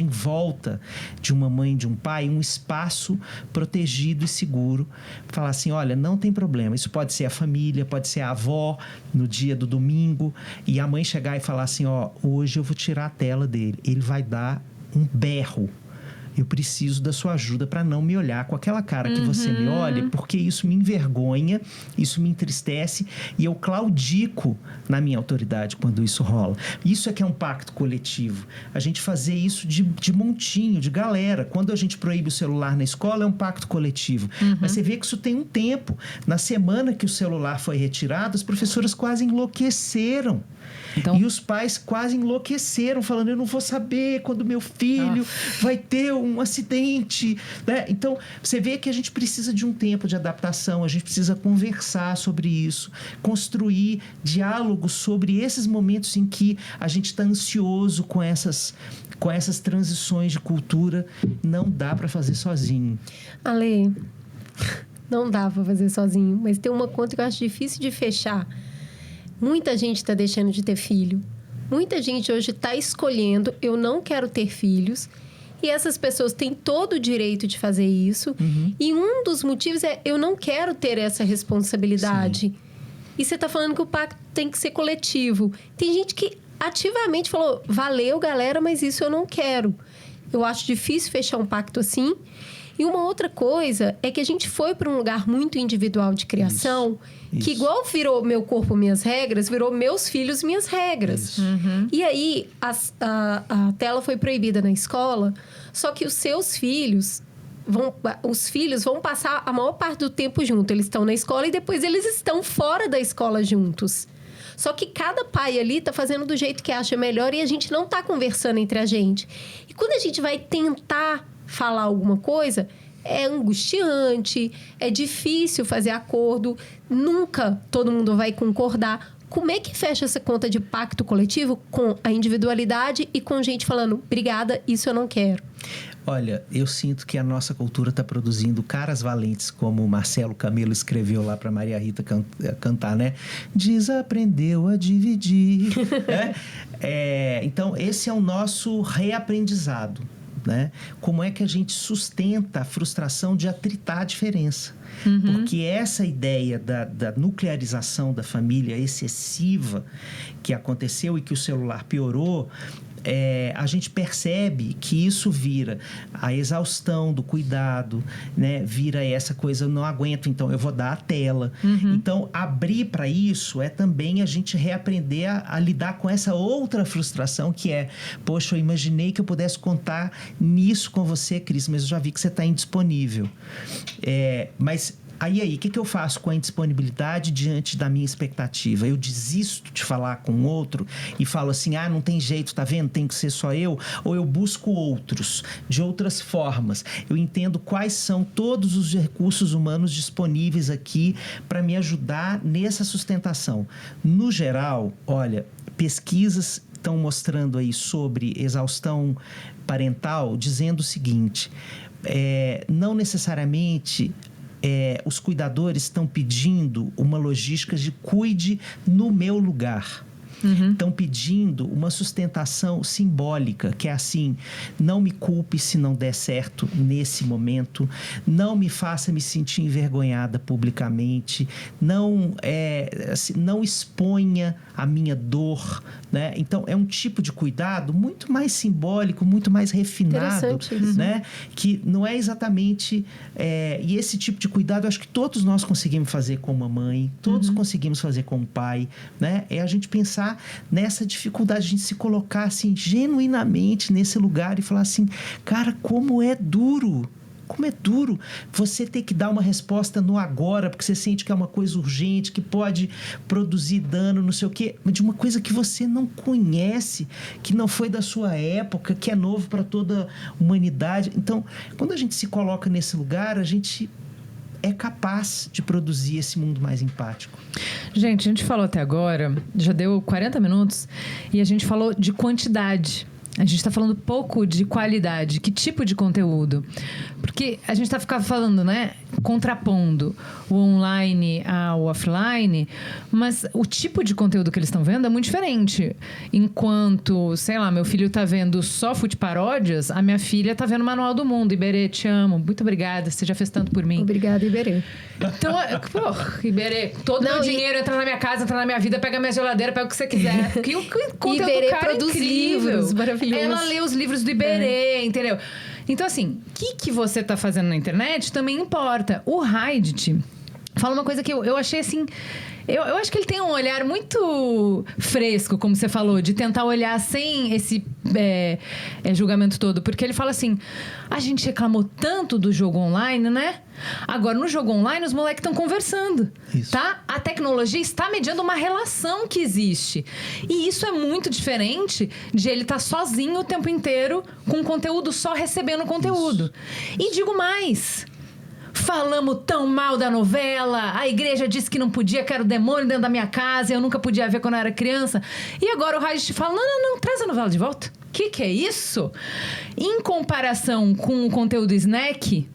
em volta de uma mãe e de um pai, um espaço protegido e seguro. Falar assim, olha, não tem problema. Isso pode ser a família, pode ser a avó no dia do domingo. E a mãe chegar e falar assim, hoje eu vou tirar a tela dele. Ele vai dar um berro. Eu preciso da sua ajuda para não me olhar com aquela cara que você me olha, porque isso me envergonha, isso me entristece e eu claudico na minha autoridade quando isso rola. Isso é que é um pacto coletivo. A gente fazer isso de montinho, de galera. Quando a gente proíbe o celular na escola, é um pacto coletivo. Mas você vê que isso tem um tempo. Na semana que o celular foi retirado, as professoras quase enlouqueceram. Então... E os pais quase enlouqueceram, falando, eu não vou saber quando meu filho vai ter um acidente, né? Então, você vê que a gente precisa de um tempo de adaptação, a gente precisa conversar sobre isso, construir diálogos sobre esses momentos em que a gente está ansioso com essas transições de cultura. Não dá para fazer sozinho. Ale, não dá para fazer sozinho, mas tem uma conta que eu acho difícil de fechar. Muita gente está deixando de ter filho. Muita gente hoje está escolhendo, eu não quero ter filhos. E essas pessoas têm todo o direito de fazer isso. E um dos motivos é, eu não quero ter essa responsabilidade. Sim. E você está falando que o pacto tem que ser coletivo. Tem gente que ativamente falou, valeu, galera, mas isso eu não quero. Eu acho difícil fechar um pacto assim. E uma outra coisa é que a gente foi para um lugar muito individual de criação, que igual virou meu corpo, minhas regras, virou meus filhos, minhas regras. E aí, a tela foi proibida na escola, só que os seus filhos... os filhos vão passar a maior parte do tempo junto. Eles estão na escola e depois eles estão fora da escola juntos. Só que cada pai ali tá fazendo do jeito que acha melhor e a gente não tá conversando entre a gente. E quando a gente vai tentar falar alguma coisa, é angustiante, é difícil fazer acordo, nunca todo mundo vai concordar. Como é que fecha essa conta de pacto coletivo com a individualidade e com gente falando, obrigada, isso eu não quero? Olha, eu sinto que a nossa cultura está produzindo caras valentes, como o Marcelo Camelo escreveu lá para Maria Rita cantar, né? Desaprendeu a dividir. Né? Então, esse é o nosso reaprendizado. Né? Como é que a gente sustenta a frustração de atritar a diferença? Porque essa ideia da nuclearização da família excessiva que aconteceu e que o celular piorou, a gente percebe que isso vira a exaustão do cuidado, né? Vira essa coisa, eu não aguento, então eu vou dar a tela. Então, abrir para isso é também a gente reaprender a lidar com essa outra frustração que é, poxa, eu imaginei que eu pudesse contar nisso com você, Cris, mas eu já vi que você está indisponível. Mas Aí, o que eu faço com a indisponibilidade diante da minha expectativa? Eu desisto de falar com outro e falo assim, não tem jeito, tá vendo? Tem que ser só eu. Ou eu busco outros, de outras formas. Eu entendo quais são todos os recursos humanos disponíveis aqui para me ajudar nessa sustentação. No geral, olha, pesquisas estão mostrando aí sobre exaustão parental, dizendo o seguinte, não necessariamente... os cuidadores estão pedindo uma logística de cuide no meu lugar. Estão pedindo uma sustentação simbólica, que é assim, não me culpe se não der certo nesse momento, não me faça me sentir envergonhada publicamente, não exponha a minha dor, né? Então, é um tipo de cuidado muito mais simbólico, muito mais refinado, né? Que não é exatamente... e esse tipo de cuidado, eu acho que todos nós conseguimos fazer como mãe, todos conseguimos fazer como pai, né? É a gente pensar nessa dificuldade, a gente se colocar assim, genuinamente nesse lugar e falar assim, cara, como é duro você ter que dar uma resposta no agora, porque você sente que é uma coisa urgente, que pode produzir dano, não sei o quê, mas de uma coisa que você não conhece, que não foi da sua época, que é novo para toda a humanidade. Então, quando a gente se coloca nesse lugar, a gente é capaz de produzir esse mundo mais empático. Gente, a gente falou até agora, já deu 40 minutos, e a gente falou de quantidade. A gente está falando pouco de qualidade. Que tipo de conteúdo? Porque a gente está falando, né? Contrapondo o online ao offline, mas o tipo de conteúdo que eles estão vendo é muito diferente. Enquanto, sei lá, meu filho está vendo só Fute-Paródias, a minha filha está vendo Manual do Mundo. Iberê, te amo. Muito obrigada, você já fez tanto por mim. Obrigada, Iberê. Então, Iberê, todo meu dinheiro entra na minha casa, entra na minha vida, pega minha geladeira, pega o que você quiser. Porque o conteúdo Iberê do cara produz é incrível. livros maravilhosos. Ela lê os livros do Iberê, entendeu? Então, assim, o que você está fazendo na internet também importa. O Reddit fala uma coisa que eu achei assim... Eu acho que ele tem um olhar muito fresco, como você falou, de tentar olhar sem esse julgamento todo. Porque ele fala assim, a gente reclamou tanto do jogo online, né? Agora, no jogo online, os moleques estão conversando, Isso. tá? A tecnologia está mediando uma relação que existe. E isso é muito diferente de ele estar sozinho o tempo inteiro com conteúdo, só recebendo conteúdo. Isso. E digo mais... Falamos tão mal da novela, a igreja disse que não podia, que era o demônio dentro da minha casa, eu nunca podia ver quando eu era criança. E agora o Regis fala, não, traz a novela de volta. Que é isso? Em comparação com o conteúdo snack,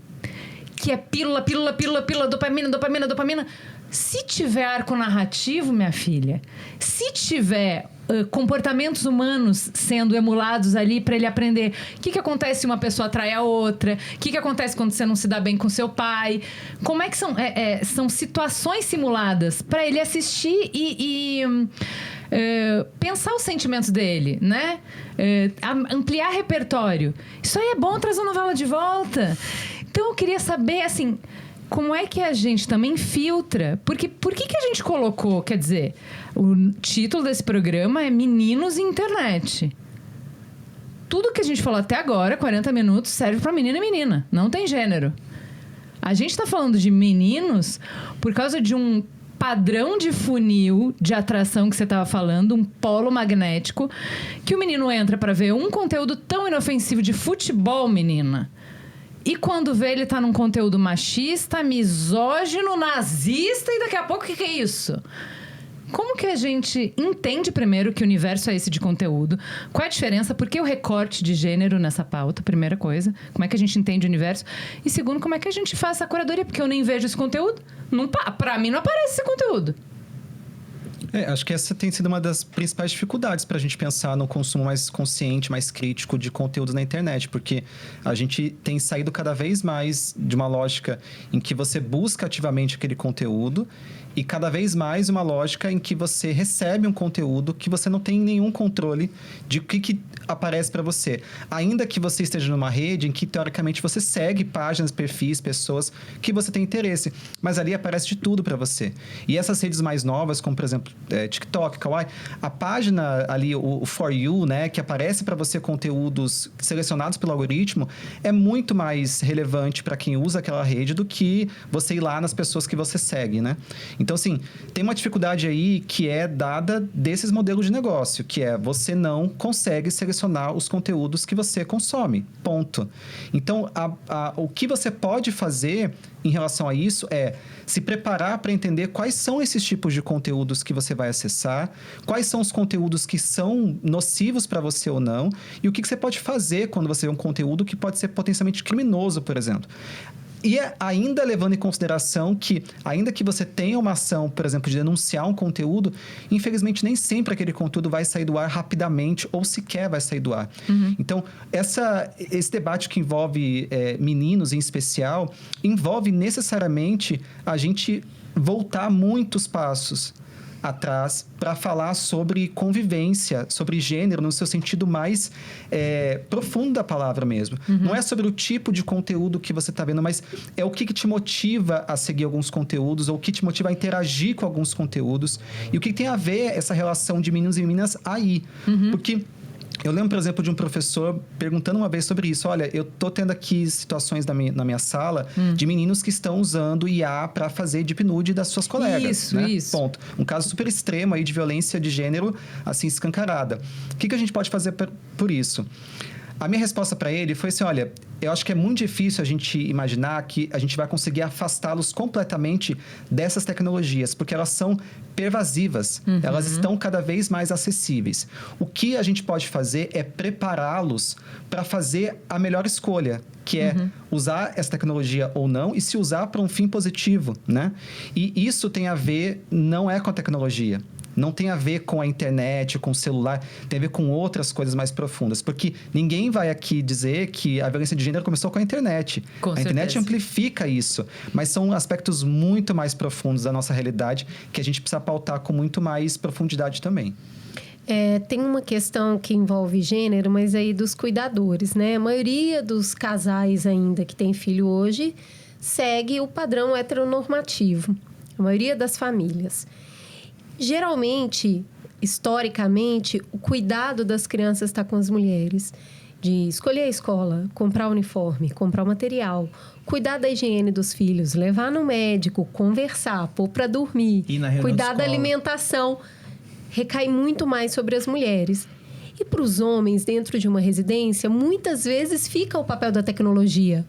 que é pílula, dopamina. Se tiver arco narrativo, minha filha, se tiver... comportamentos humanos sendo emulados ali para ele aprender o que acontece se uma pessoa atrai a outra, o que acontece quando você não se dá bem com seu pai, como é que são situações simuladas para ele assistir e pensar os sentimentos dele, né? Ampliar repertório. Isso aí é bom trazer a novela de volta. Então eu queria saber, assim, como é que a gente também filtra? Porque por que a gente colocou, quer dizer, o título desse programa é Meninos e Internet. Tudo que a gente falou até agora, 40 minutos, serve para menino e menina. Não tem gênero. A gente está falando de meninos por causa de um padrão de funil de atração que você estava falando, um polo magnético, que o menino entra para ver um conteúdo tão inofensivo de futebol, menina. E quando vê, ele tá num conteúdo machista, misógino, nazista, e daqui a pouco, o que é isso? Como que a gente entende, primeiro, que o universo é esse de conteúdo? Qual é a diferença? Por que o recorte de gênero nessa pauta? Primeira coisa. Como é que a gente entende o universo? E segundo, como é que a gente faz essa curadoria? Porque eu nem vejo esse conteúdo. Pra mim, não aparece esse conteúdo. Acho que essa tem sido uma das principais dificuldades para a gente pensar no consumo mais consciente, mais crítico de conteúdos na internet, porque a gente tem saído cada vez mais de uma lógica em que você busca ativamente aquele conteúdo e cada vez mais uma lógica em que você recebe um conteúdo que você não tem nenhum controle de o que aparece para você. Ainda que você esteja numa rede em que, teoricamente, você segue páginas, perfis, pessoas que você tem interesse, mas ali aparece de tudo para você. E essas redes mais novas, como, por exemplo, TikTok, Kawaii, a página ali, o For You, né, que aparece para você conteúdos selecionados pelo algoritmo, é muito mais relevante para quem usa aquela rede do que você ir lá nas pessoas que você segue, né? Então, assim, tem uma dificuldade aí que é dada desses modelos de negócio, que é você não consegue selecionar os conteúdos que você consome, ponto. Então, o que você pode fazer em relação a isso é se preparar para entender quais são esses tipos de conteúdos que você vai acessar, quais são os conteúdos que são nocivos para você ou não, e o que você pode fazer quando você vê um conteúdo que pode ser potencialmente criminoso, por exemplo. E ainda levando em consideração que, ainda que você tenha uma ação, por exemplo, de denunciar um conteúdo, infelizmente nem sempre aquele conteúdo vai sair do ar rapidamente ou sequer vai sair do ar. Uhum. Então, esse debate que envolve meninos em especial, envolve necessariamente a gente voltar muitos passos atrás para falar sobre convivência, sobre gênero, no seu sentido mais profundo da palavra mesmo. Uhum. Não é sobre o tipo de conteúdo que você está vendo, mas é o que te motiva a seguir alguns conteúdos ou o que te motiva a interagir com alguns conteúdos e o que tem a ver essa relação de meninos e meninas aí. Uhum. Porque eu lembro, por exemplo, de um professor perguntando uma vez sobre isso. Olha, eu tô tendo aqui situações na minha sala de meninos que estão usando IA para fazer deep nude das suas colegas. Isso, né? isso. Ponto. Um caso super extremo aí de violência de gênero, assim, escancarada. O que a gente pode fazer por isso? A minha resposta para ele foi assim, olha, eu acho que é muito difícil a gente imaginar que a gente vai conseguir afastá-los completamente dessas tecnologias, porque elas são pervasivas, elas estão cada vez mais acessíveis. O que a gente pode fazer é prepará-los para fazer a melhor escolha, que é usar essa tecnologia ou não, e se usar para um fim positivo, né? E isso tem a ver, não é com a tecnologia. Não tem a ver com a internet, com o celular, tem a ver com outras coisas mais profundas. Porque ninguém vai aqui dizer que a violência de gênero começou com a internet. Com a internet certeza. amplifica isso. Mas são aspectos muito mais profundos da nossa realidade que a gente precisa pautar com muito mais profundidade também. Tem uma questão que envolve gênero, mas aí dos cuidadores, né? A maioria dos casais ainda que tem filho hoje segue o padrão heteronormativo. A maioria das famílias. Geralmente, historicamente, o cuidado das crianças está com as mulheres. De escolher a escola, comprar uniforme, comprar o material, cuidar da higiene dos filhos, levar no médico, conversar, pôr para dormir, cuidar da alimentação. Recai muito mais sobre as mulheres. E para os homens, dentro de uma residência, muitas vezes fica o papel da tecnologia.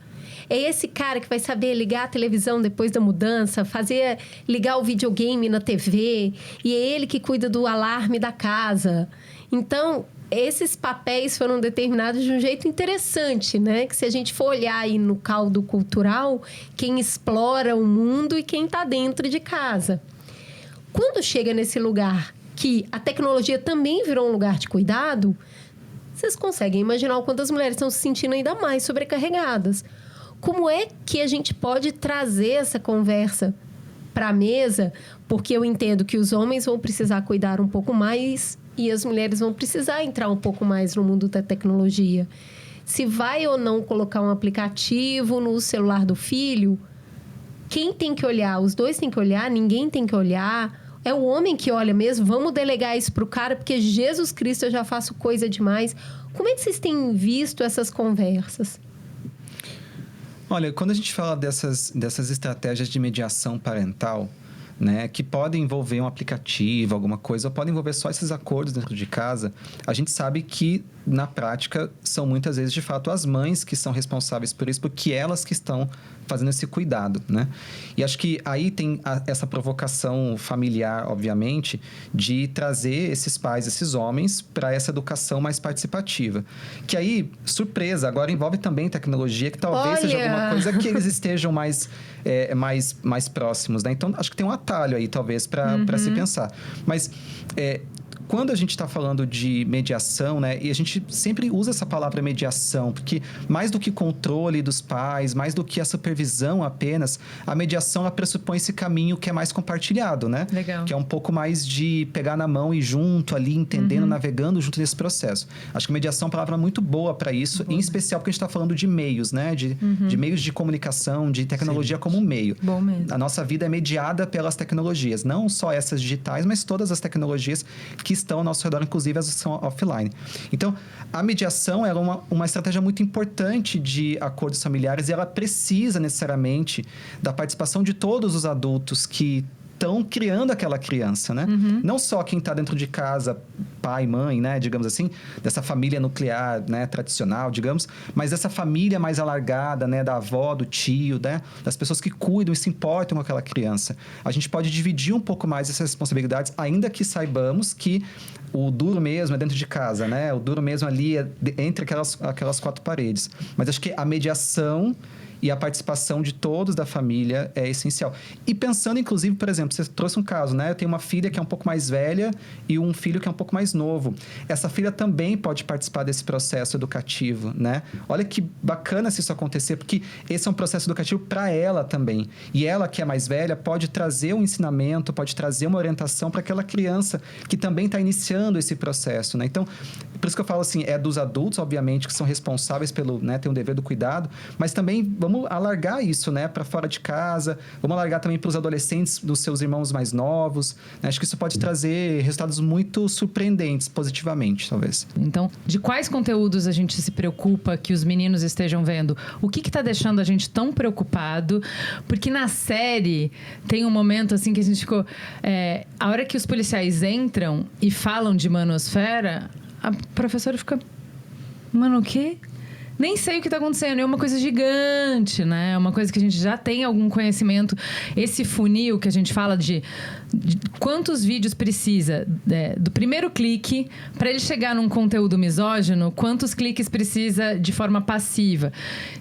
É esse cara que vai saber ligar a televisão depois da mudança, ligar o videogame na TV, e é ele que cuida do alarme da casa. Então, esses papéis foram determinados de um jeito interessante, né? Que se a gente for olhar aí no caldo cultural, quem explora o mundo e quem está dentro de casa. Quando chega nesse lugar que a tecnologia também virou um lugar de cuidado, vocês conseguem imaginar o quanto as mulheres estão se sentindo ainda mais sobrecarregadas. Como é que a gente pode trazer essa conversa para a mesa? Porque eu entendo que os homens vão precisar cuidar um pouco mais e as mulheres vão precisar entrar um pouco mais no mundo da tecnologia. Se vai ou não colocar um aplicativo no celular do filho, quem tem que olhar? Os dois têm que olhar? Ninguém tem que olhar? É o homem que olha mesmo? Vamos delegar isso para o cara, porque Jesus Cristo, eu já faço coisa demais. Como é que vocês têm visto essas conversas? Olha, quando a gente fala dessas estratégias de mediação parental, né, que podem envolver um aplicativo, alguma coisa, ou podem envolver só esses acordos dentro de casa, a gente sabe que, na prática, são muitas vezes, de fato, as mães que são responsáveis por isso, porque elas que estão fazendo esse cuidado, né? E acho que aí tem essa provocação familiar, obviamente, de trazer esses pais, esses homens, para essa educação mais participativa. Que aí, surpresa, agora envolve também tecnologia, que talvez seja alguma coisa que eles estejam mais próximos, né? Então, acho que tem um atalho aí, talvez, para se pensar. Mas quando a gente está falando de mediação, né? E a gente sempre usa essa palavra mediação, porque mais do que controle dos pais, mais do que a supervisão apenas, a mediação ela pressupõe esse caminho que é mais compartilhado, né? Legal. Que é um pouco mais de pegar na mão e junto ali, entendendo, navegando junto nesse processo. Acho que mediação é uma palavra muito boa para isso, em especial porque a gente está falando de meios, né? De meios de comunicação, de tecnologia como meio. Bom mesmo. A nossa vida é mediada pelas tecnologias, não só essas digitais, mas todas as tecnologias que estão ao nosso redor, inclusive as que são offline. Então, a mediação é uma estratégia muito importante de acordos familiares e ela precisa necessariamente da participação de todos os adultos que estão criando aquela criança, né? Não só quem está dentro de casa, pai, mãe, né? Digamos assim, dessa família nuclear, né? Tradicional, digamos, mas dessa família mais alargada, né? Da avó, do tio, né? Das pessoas que cuidam e se importam com aquela criança. A gente pode dividir um pouco mais essas responsabilidades, ainda que saibamos que o duro mesmo é dentro de casa, né? O duro mesmo ali é entre aquelas quatro paredes. Mas acho que a mediação e a participação de todos da família é essencial. E pensando, inclusive, por exemplo, você trouxe um caso, né? Eu tenho uma filha que é um pouco mais velha e um filho que é um pouco mais novo. Essa filha também pode participar desse processo educativo, né? Olha que bacana se isso acontecer, porque esse é um processo educativo para ela também. E ela, que é mais velha, pode trazer um ensinamento, pode trazer uma orientação para aquela criança que também está iniciando esse processo, né? Então, por isso que eu falo assim, é dos adultos, obviamente, que são responsáveis pelo, né, tem um dever do cuidado, mas também vamos alargar isso, né, para fora de casa, vamos alargar também para os adolescentes dos seus irmãos mais novos, né? Acho que isso pode trazer resultados muito surpreendentes, positivamente, talvez. Então, de quais conteúdos a gente se preocupa que os meninos estejam vendo? O que está deixando a gente tão preocupado? Porque na série tem um momento assim que a gente ficou... a hora que os policiais entram e falam de manosfera, a professora fica... Mano, o quê? Nem sei o que está acontecendo. É uma coisa gigante, né? É uma coisa que a gente já tem algum conhecimento. Esse funil que a gente fala de quantos vídeos precisa do primeiro clique para ele chegar num conteúdo misógino, quantos cliques precisa de forma passiva.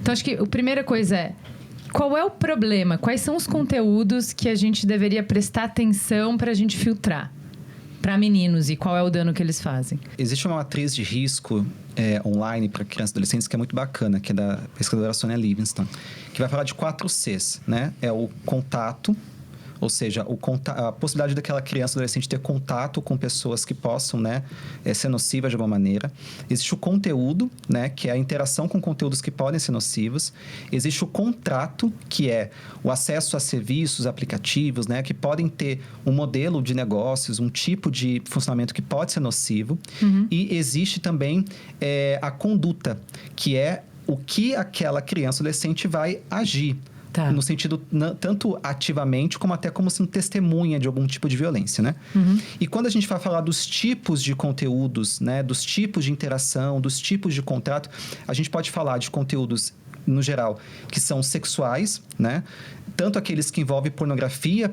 Então, acho que a primeira coisa é: qual é o problema? Quais são os conteúdos que a gente deveria prestar atenção para a gente filtrar para meninos e qual é o dano que eles fazem? Existe uma matriz de risco online para crianças e adolescentes que é muito bacana, que é da pesquisadora Sonia Livingston, que vai falar de 4 Cs, né? É o contato, ou seja, a possibilidade daquela criança, adolescente ter contato com pessoas que possam, né, ser nocivas de alguma maneira. Existe o conteúdo, né, que é a interação com conteúdos que podem ser nocivos. Existe o contrato, que é o acesso a serviços, aplicativos, né, que podem ter um modelo de negócios, um tipo de funcionamento que pode ser nocivo. E existe também a conduta, que é o que aquela criança ou adolescente vai agir. Tá. No sentido, tanto ativamente, como até como sendo testemunha de algum tipo de violência, né? E quando a gente vai falar dos tipos de conteúdos, né? Dos tipos de interação, dos tipos de contrato, a gente pode falar de conteúdos, no geral, que são sexuais, né? Tanto aqueles que envolvem pornografia,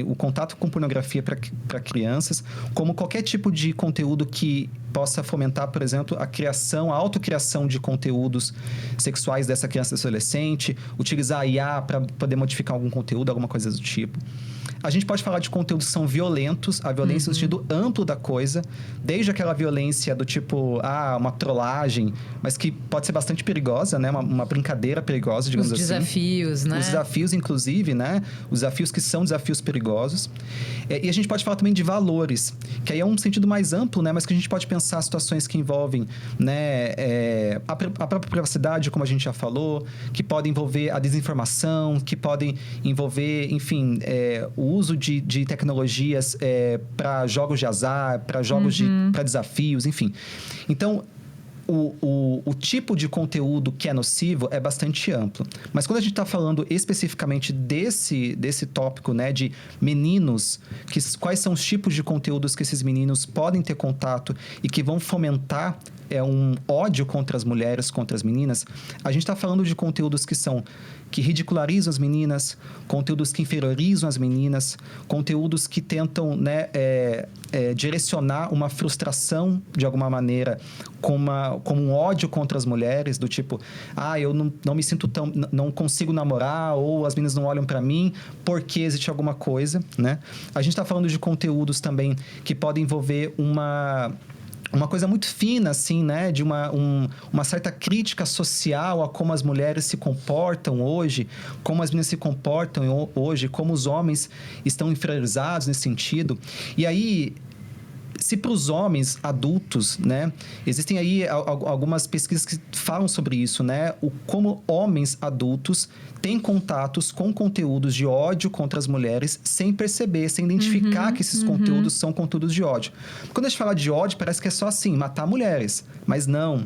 o contato com pornografia para crianças, como qualquer tipo de conteúdo que possa fomentar, por exemplo, a autocriação de conteúdos sexuais dessa criança e desse adolescente, utilizar a IA para poder modificar algum conteúdo, alguma coisa do tipo. A gente pode falar de conteúdos que são violentos, a violência no sentido amplo da coisa, desde aquela violência do tipo, uma trollagem, mas que pode ser bastante perigosa, né? Uma brincadeira perigosa, digamos assim. Os desafios, né? Os desafios, inclusive, né? Os desafios que são desafios perigosos. E a gente pode falar também de valores, que aí é um sentido mais amplo, né? Mas que a gente pode pensar situações que envolvem, né? A própria privacidade, como a gente já falou, que podem envolver a desinformação, que podem envolver, enfim, o uso de tecnologias para jogos de azar, para jogos para desafios, enfim. Então, o tipo de conteúdo que é nocivo é bastante amplo. Mas quando a gente está falando especificamente desse tópico, né, de meninos, quais são os tipos de conteúdos que esses meninos podem ter contato e que vão fomentar um ódio contra as mulheres, contra as meninas, a gente está falando de conteúdos que ridicularizam as meninas, conteúdos que inferiorizam as meninas, conteúdos que tentam, né, direcionar uma frustração, de alguma maneira, como um ódio contra as mulheres, do tipo, eu não me sinto não consigo namorar, ou as meninas não olham para mim, porque existe alguma coisa, né? A gente está falando de conteúdos também que podem envolver uma coisa muito fina, assim, né? De uma certa crítica social a como as mulheres se comportam hoje, como as meninas se comportam hoje, como os homens estão inferiorizados nesse sentido. E aí, se para os homens adultos, né? Existem aí algumas pesquisas que falam sobre isso, né? Como homens adultos têm contatos com conteúdos de ódio contra as mulheres sem perceber, sem identificar que esses conteúdos são conteúdos de ódio. Quando a gente fala de ódio, parece que é só assim, matar mulheres. Mas não.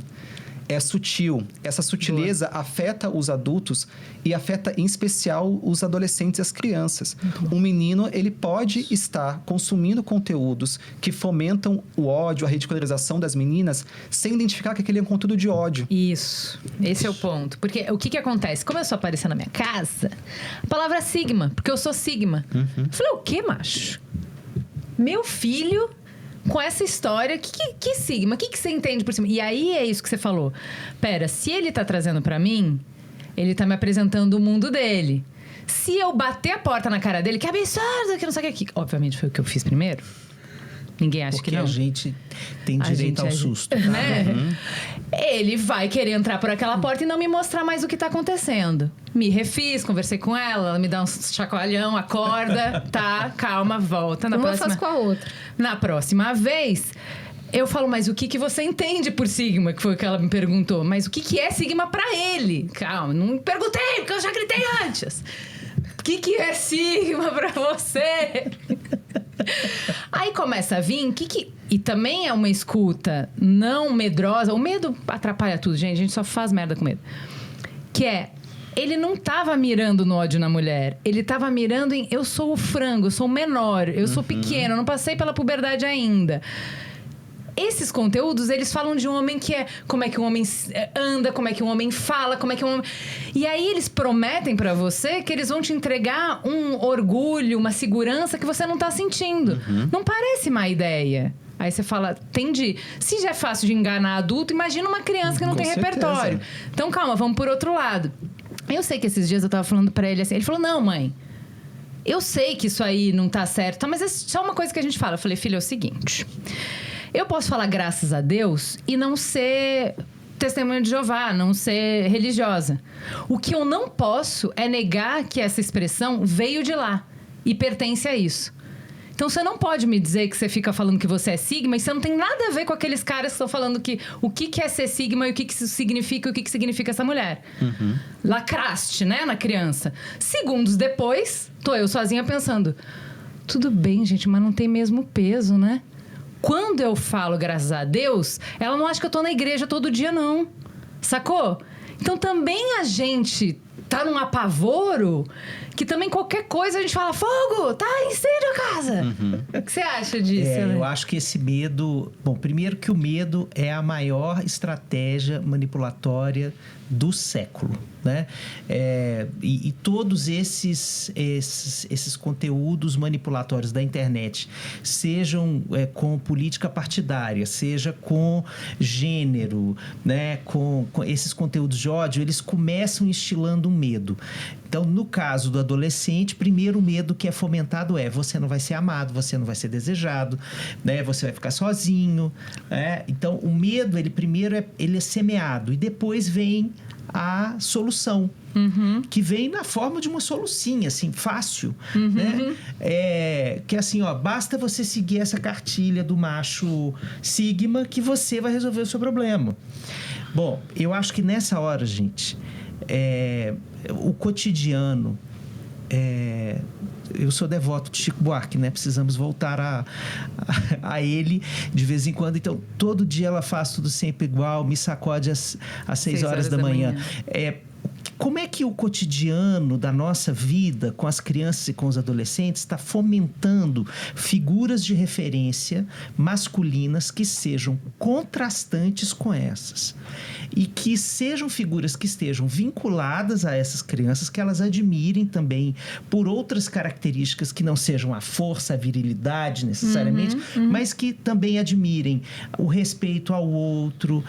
É sutil. Essa sutileza afeta os adultos e afeta, em especial, os adolescentes e as crianças. Um menino, ele pode estar consumindo conteúdos que fomentam o ódio, a ridicularização das meninas, sem identificar que aquele é um conteúdo de ódio. Isso. Esse é o ponto. Porque o que acontece? Começou a aparecer na minha casa a palavra sigma, porque eu sou sigma. Eu falei, o quê, macho? Meu filho... com essa história, que sigma? O que você entende por cima? E aí é isso que você falou. Pera, se ele tá trazendo pra mim, ele tá me apresentando o mundo dele. Se eu bater a porta na cara dele, que absurdo, que não sei o que. Obviamente foi o que eu fiz primeiro. Ninguém acha porque que não. Porque a gente tem direito ao susto. Tá? Né? Ele vai querer entrar por aquela porta e não me mostrar mais o que tá acontecendo. Me refiz, conversei com ela me dá um chacoalhão, acorda, tá, calma, volta. Uma faz com a outra. Na próxima vez, eu falo, mas o que você entende por sigma? Que foi o que ela me perguntou. Mas o que é sigma pra ele? Calma, não me perguntei, porque eu já gritei antes. O que é sigma pra você? Aí começa a vir, e também é uma escuta não medrosa. O medo atrapalha tudo, gente. A gente só faz merda com medo. Que é, ele não tava mirando no ódio na mulher. Ele tava mirando em, eu sou o frango, eu sou o menor, eu sou pequeno, eu não passei pela puberdade ainda. Esses conteúdos, eles falam de um homem que é... como é que um homem anda, como é que um homem fala, como é que um homem... E aí, eles prometem pra você que eles vão te entregar um orgulho, uma segurança que você não tá sentindo. Não parece má ideia. Aí você fala, entendi. Se já é fácil de enganar adulto, imagina uma criança que não tem repertório. Então, calma, vamos por outro lado. Eu sei que esses dias eu tava falando pra ele assim... Ele falou, não, mãe... Eu sei que isso aí não tá certo, mas é só uma coisa que a gente fala. Eu falei, filho, é o seguinte... Eu posso falar graças a Deus e não ser testemunha de Jeová, não ser religiosa. O que eu não posso é negar que essa expressão veio de lá. e pertence a isso. Então, você não pode me dizer que você fica falando que você é sigma e você não tem nada a ver com aqueles caras que estão falando que o que é ser sigma e o que isso significa e o que significa essa mulher. Lacraste, né, na criança. Segundos depois, tô eu sozinha pensando, tudo bem, gente, mas não tem mesmo peso, né? Quando eu falo graças a Deus, ela não acha que eu tô na igreja todo dia, não. Sacou? Então, também a gente tá num apavoro que também qualquer coisa a gente fala, fogo, tá, incêndio a casa. O que você acha disso? Eu acho que esse medo... Bom, primeiro que o medo é a maior estratégia manipulatória do século, né? E todos esses conteúdos manipulatórios da internet, sejam com política partidária, seja com gênero, né? Com esses conteúdos de ódio, eles começam instilando um medo. Então, no caso do adolescente, primeiro o medo que é fomentado você não vai ser amado, você não vai ser desejado, né? Você vai ficar sozinho, né? Então, o medo, ele primeiro ele é semeado e depois vem a solução, que vem na forma de uma solucinha, assim, fácil, né? Que assim, basta você seguir essa cartilha do macho sigma que você vai resolver o seu problema. Bom, eu acho que nessa hora, gente, o cotidiano... eu sou devoto de Chico Buarque, né? Precisamos voltar a ele de vez em quando. Então, todo dia ela faz tudo sempre igual, me sacode às 6 horas da manhã. Como é que o cotidiano da nossa vida com as crianças e com os adolescentes está fomentando figuras de referência masculinas que sejam contrastantes com essas? E que sejam figuras que estejam vinculadas a essas crianças, que elas admirem também por outras características que não sejam a força, a virilidade necessariamente, mas que também admirem o respeito ao outro,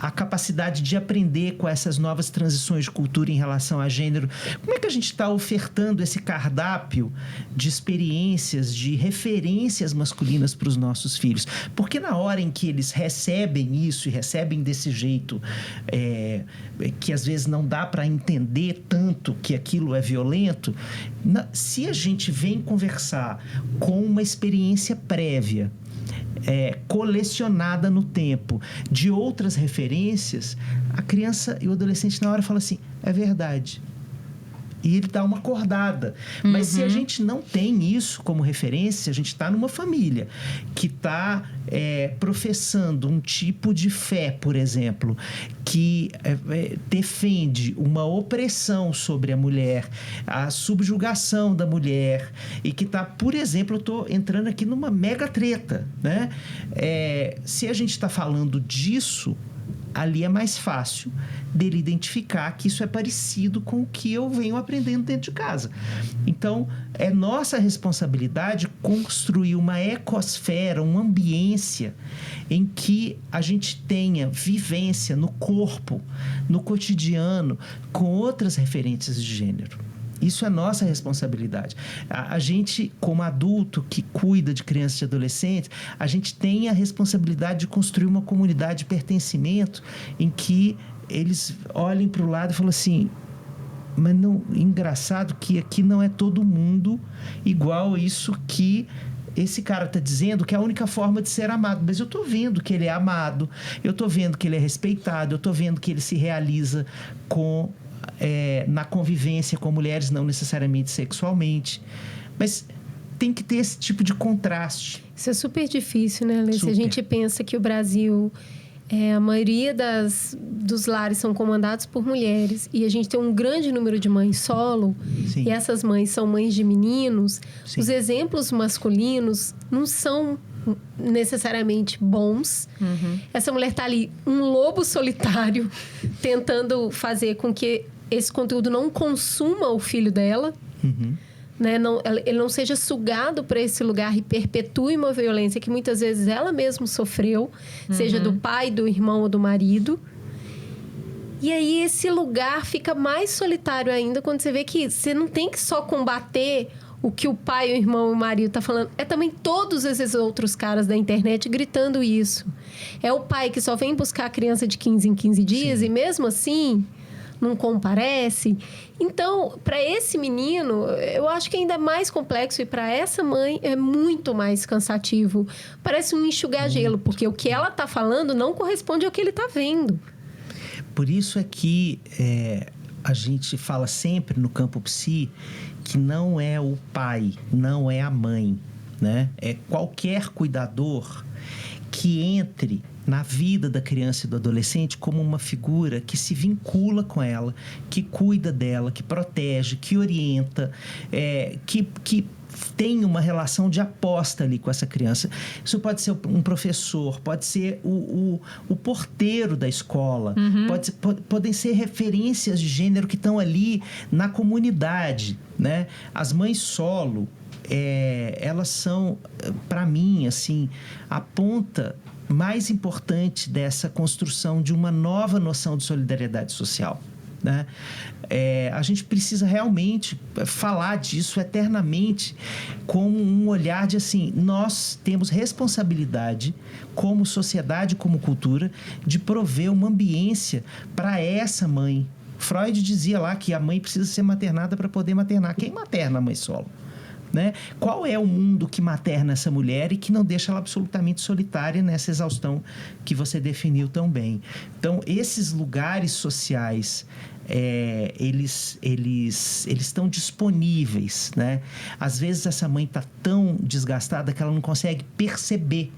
a capacidade de aprender com essas novas transições de cultura em relação a gênero. Como é que a gente está ofertando esse cardápio de experiências, de referências masculinas para os nossos filhos? Porque na hora em que eles recebem isso e recebem desse jeito, que às vezes não dá para entender tanto que aquilo é violento, se a gente vem conversar com uma experiência prévia, colecionada no tempo, de outras referências, a criança e o adolescente na hora fala assim, é verdade. E ele dá uma acordada. Mas se a gente não tem isso como referência, a gente está numa família que está professando um tipo de fé, por exemplo, que defende uma opressão sobre a mulher, a subjugação da mulher, e que está, por exemplo, eu estou entrando aqui numa mega treta, né? Se a gente está falando disso, ali é mais fácil dele identificar que isso é parecido com o que eu venho aprendendo dentro de casa. Então, é nossa responsabilidade construir uma ecosfera, uma ambiência em que a gente tenha vivência no corpo, no cotidiano, com outras referências de gênero. Isso é nossa responsabilidade. A gente, como adulto que cuida de crianças e adolescentes, a gente tem a responsabilidade de construir uma comunidade de pertencimento em que eles olhem para o lado e falam assim, mas não, engraçado que aqui não é todo mundo igual a isso que esse cara está dizendo que é a única forma de ser amado. Mas eu estou vendo que ele é amado, eu estou vendo que ele é respeitado, eu estou vendo que ele se realiza na convivência com mulheres, não necessariamente sexualmente. Mas tem que ter esse tipo de contraste. Isso é super difícil, né, Lê? Se a gente pensa que o Brasil, a maioria dos lares são comandados por mulheres e a gente tem um grande número de mães solo, sim, e essas mães são mães de meninos, sim, os exemplos masculinos não são necessariamente bons. Essa mulher está ali, um lobo solitário, tentando fazer com que esse conteúdo não consuma o filho dela, né? Ele não seja sugado para esse lugar e perpetue uma violência que muitas vezes ela mesma sofreu, seja do pai, do irmão ou do marido. E aí esse lugar fica mais solitário ainda quando você vê que você não tem que só combater o que o pai, o irmão e o marido tá falando. É também todos esses outros caras da internet gritando isso. É o pai que só vem buscar a criança de 15 em 15 dias, sim, e mesmo assim, não comparece. Então, para esse menino, eu acho que ainda é mais complexo, e para essa mãe é muito mais cansativo. Parece um enxugar gelo, porque o que ela está falando não corresponde ao que ele está vendo. Por isso é que a gente fala sempre no campo psi que não é o pai, não é a mãe, né? É qualquer cuidador que entre na vida da criança e do adolescente como uma figura que se vincula com ela, que cuida dela, que protege, que orienta, que tem uma relação de aposta ali com essa criança. Isso pode ser um professor, pode ser o porteiro da escola, podem ser referências de gênero que estão ali na comunidade, né? As mães solo, elas são, para mim, assim, a ponta mais importante dessa construção de uma nova noção de solidariedade social, né? A gente precisa realmente falar disso eternamente como um olhar de assim, nós temos responsabilidade como sociedade, como cultura, de prover uma ambiência para essa mãe. Freud dizia lá que a mãe precisa ser maternada para poder maternar. Quem materna a mãe solo? Né? Qual é o mundo que materna essa mulher e que não deixa ela absolutamente solitária nessa exaustão que você definiu tão bem? Então, esses lugares sociais, eles estão disponíveis, né? Às vezes, essa mãe está tão desgastada que ela não consegue perceber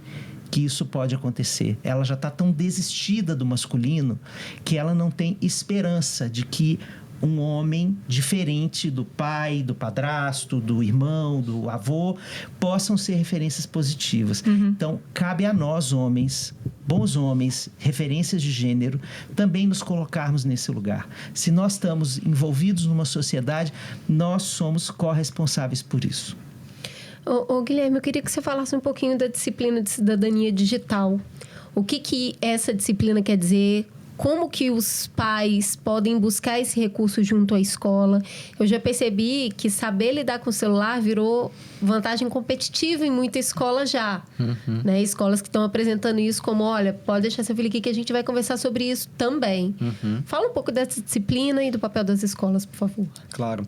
que isso pode acontecer. Ela já está tão desistida do masculino que ela não tem esperança de que um homem diferente do pai, do padrasto, do irmão, do avô, possam ser referências positivas. Então, cabe a nós, homens, bons homens, referências de gênero, também nos colocarmos nesse lugar. Se nós estamos envolvidos numa sociedade, nós somos corresponsáveis por isso. Guilherme, eu queria que você falasse um pouquinho da disciplina de cidadania digital. O que essa disciplina quer dizer? Como que os pais podem buscar esse recurso junto à escola? Eu já percebi que saber lidar com o celular virou vantagem competitiva em muita escola já. Né? Escolas que estão apresentando isso como, olha, pode deixar seu filho aqui que a gente vai conversar sobre isso também. Fala um pouco dessa disciplina e do papel das escolas, por favor. Claro.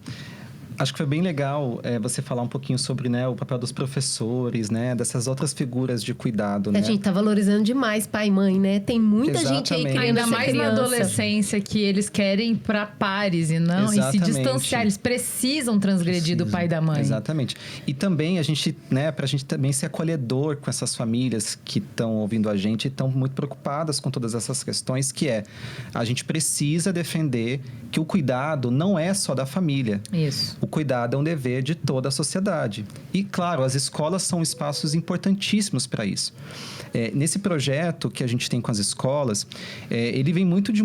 Acho que foi bem legal você falar um pouquinho sobre, né, o papel dos professores, né, dessas outras figuras de cuidado, né? A gente tá valorizando demais pai e mãe, né? Tem muita gente aí criando Ainda essa mais criança. na adolescência, que eles querem para pares e não e se distanciar. Eles precisam transgredir do pai e da mãe. Exatamente. E também a gente, né, pra gente também ser acolhedor com essas famílias que estão ouvindo a gente e estão muito preocupadas com todas essas questões, que a gente precisa defender que o cuidado não é só da família. Isso. O cuidado é um dever de toda a sociedade. E, claro, as escolas são espaços importantíssimos para isso. Nesse projeto que a gente tem com as escolas, ele vem muito de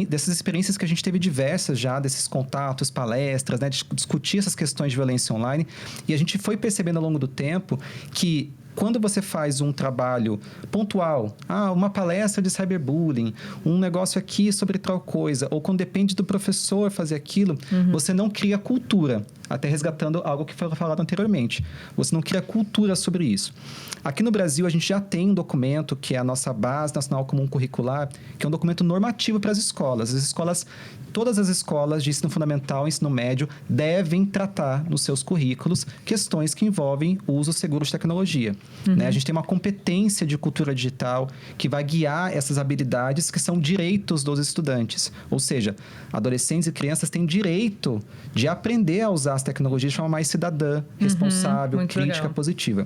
dessas experiências que a gente teve diversas já, desses contatos, palestras, né, de discutir essas questões de violência online. E a gente foi percebendo ao longo do tempo que quando você faz um trabalho pontual, uma palestra de cyberbullying, um negócio aqui sobre tal coisa, ou quando depende do professor fazer aquilo, você não cria cultura, até resgatando algo que foi falado anteriormente. Você não cria cultura sobre isso. Aqui no Brasil, a gente já tem um documento, que é a nossa Base Nacional Comum Curricular, que é um documento normativo para as escolas. Todas as escolas de ensino fundamental e ensino médio devem tratar nos seus currículos questões que envolvem o uso seguro de tecnologia. Né? A gente tem uma competência de cultura digital que vai guiar essas habilidades que são direitos dos estudantes. Ou seja, adolescentes e crianças têm direito de aprender a usar as tecnologias de forma mais cidadã, responsável, crítica, legal. Positiva.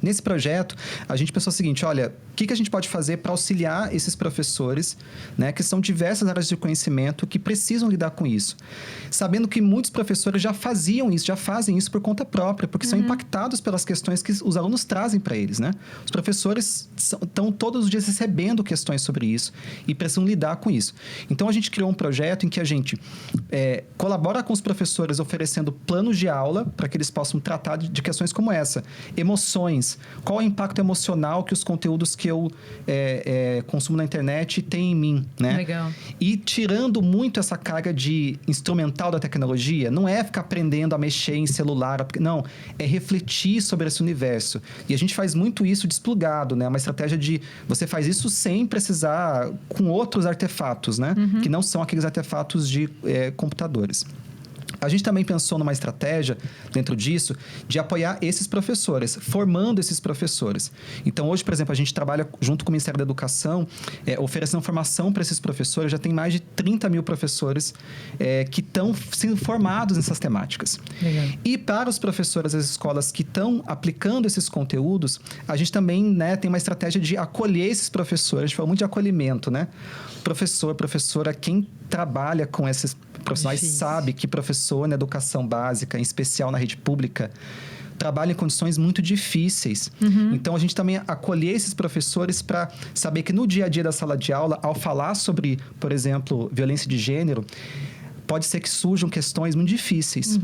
Nesse projeto, a gente pensou o seguinte, olha, o que a gente pode fazer para auxiliar esses professores, né, que são diversas áreas de conhecimento que precisam lidar com isso. Sabendo que muitos professores já fazem isso por conta própria, porque são impactados pelas questões que os alunos trazem para eles, né? Os professores estão todos os dias recebendo questões sobre isso e precisam lidar com isso. Então, a gente criou um projeto em que a gente colabora com os professores oferecendo planos de aula para que eles possam tratar de questões como essa. Emoções, professores, qual é o impacto emocional que os conteúdos que eu consumo na internet têm em mim, né? Legal. E tirando muito essa carga de instrumental da tecnologia, não é ficar aprendendo a mexer em celular, não, é refletir sobre esse universo. E a gente faz muito isso desplugado, né? Uma estratégia de você faz isso sem precisar com outros artefatos, né? Que não são aqueles artefatos de computadores. A gente também pensou numa estratégia, dentro disso, de apoiar esses professores, formando esses professores. Então, hoje, por exemplo, a gente trabalha junto com o Ministério da Educação, oferecendo formação para esses professores. Já tem mais de 30 mil professores que estão sendo formados nessas temáticas. Legal. E para os professores das escolas que estão aplicando esses conteúdos, a gente também, né, tem uma estratégia de acolher esses professores. A gente fala muito de acolhimento, né? Professor, professora, quem trabalha com esses profissionais sabe que professor na educação básica, em especial na rede pública, trabalha em condições muito difíceis. Então, a gente também acolher esses professores para saber que no dia a dia da sala de aula, ao falar sobre, por exemplo, violência de gênero, pode ser que surjam questões muito difíceis.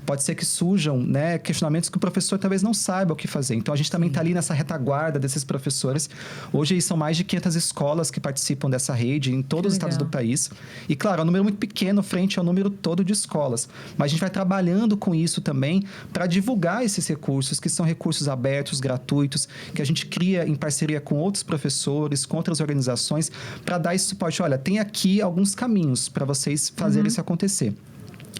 Pode ser que surjam, né, questionamentos que o professor talvez não saiba o que fazer. Então, a gente também está ali nessa retaguarda desses professores. Hoje, são mais de 500 escolas que participam dessa rede em todos os estados do país. E, claro, é um número muito pequeno frente ao número todo de escolas. Mas a gente vai trabalhando com isso também para divulgar esses recursos, que são recursos abertos, gratuitos, que a gente cria em parceria com outros professores, com outras organizações, para dar esse suporte. Olha, tem aqui alguns caminhos para vocês fazerem isso acontecer.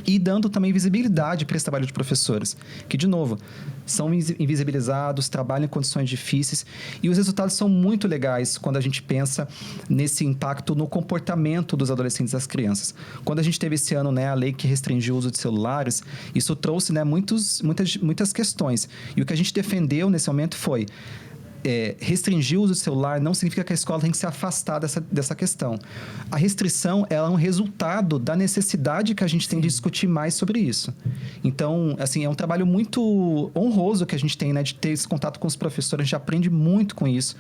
E dando também visibilidade para esse trabalho de professores, que, de novo, são invisibilizados, trabalham em condições difíceis, e os resultados são muito legais quando a gente pensa nesse impacto no comportamento dos adolescentes e das crianças. Quando a gente teve esse ano, né, a lei que restringiu o uso de celulares, isso trouxe, né, muitas questões. E o que a gente defendeu nesse momento foi restringir o uso do celular não significa que a escola tem que se afastar dessa questão. A restrição ela é um resultado da necessidade que a gente tem de discutir mais sobre isso. Então, assim, é um trabalho muito honroso que a gente tem, né, de ter esse contato com os professores. A gente aprende muito com isso.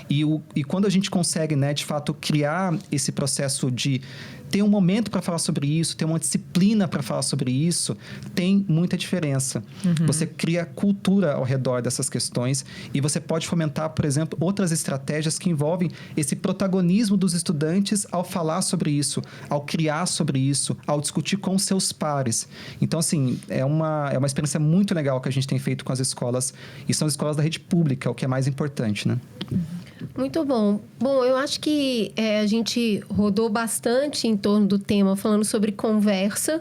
E quando a gente consegue, né, de fato, criar esse processo de ter um momento para falar sobre isso, ter uma disciplina para falar sobre isso, tem muita diferença. Você cria cultura ao redor dessas questões e você pode fomentar, por exemplo, outras estratégias que envolvem esse protagonismo dos estudantes ao falar sobre isso, ao criar sobre isso, ao discutir com seus pares. Então, assim, é uma experiência muito legal que a gente tem feito com as escolas, e são as escolas da rede pública, o que é mais importante, né? Muito bom. Bom, eu acho que a gente rodou bastante em torno do tema, falando sobre conversa.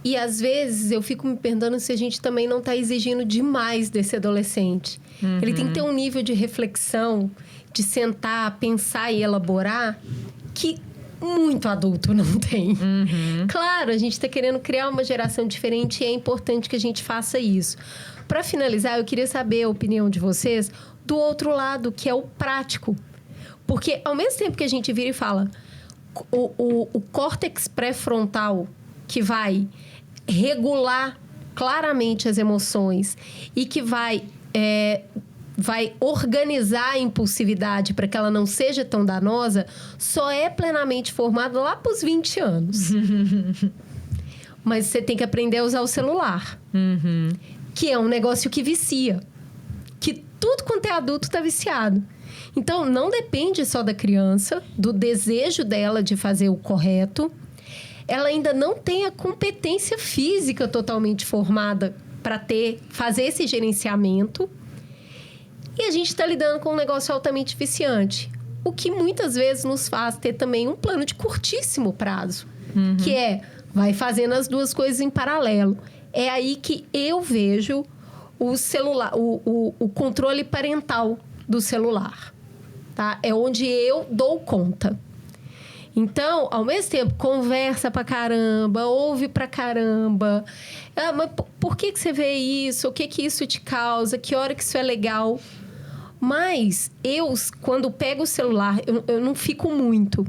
E, às vezes, eu fico me perguntando se a gente também não está exigindo demais desse adolescente. Ele tem que ter um nível de reflexão, de sentar, pensar e elaborar, que muito adulto não tem. Claro, a gente está querendo criar uma geração diferente e é importante que a gente faça isso. Para finalizar, eu queria saber a opinião de vocês do outro lado, que é o prático. Porque, ao mesmo tempo que a gente vira e fala, o córtex pré-frontal, que vai regular claramente as emoções e que vai organizar a impulsividade para que ela não seja tão danosa, só é plenamente formado lá para os 20 anos. Mas você tem que aprender a usar o celular. Que é um negócio que vicia. Que tudo quanto é adulto está viciado. Então, não depende só da criança, do desejo dela de fazer o correto. Ela ainda não tem a competência física totalmente formada para fazer esse gerenciamento. E a gente está lidando com um negócio altamente viciante. O que muitas vezes nos faz ter também um plano de curtíssimo prazo. Que vai fazendo as duas coisas em paralelo. É aí que eu vejo o controle parental do celular. Tá? É onde eu dou conta. Então, ao mesmo tempo, conversa pra caramba, ouve pra caramba. Mas por que você vê isso? O que isso te causa? Que hora que isso é legal? Mas quando pego o celular, eu não fico muito.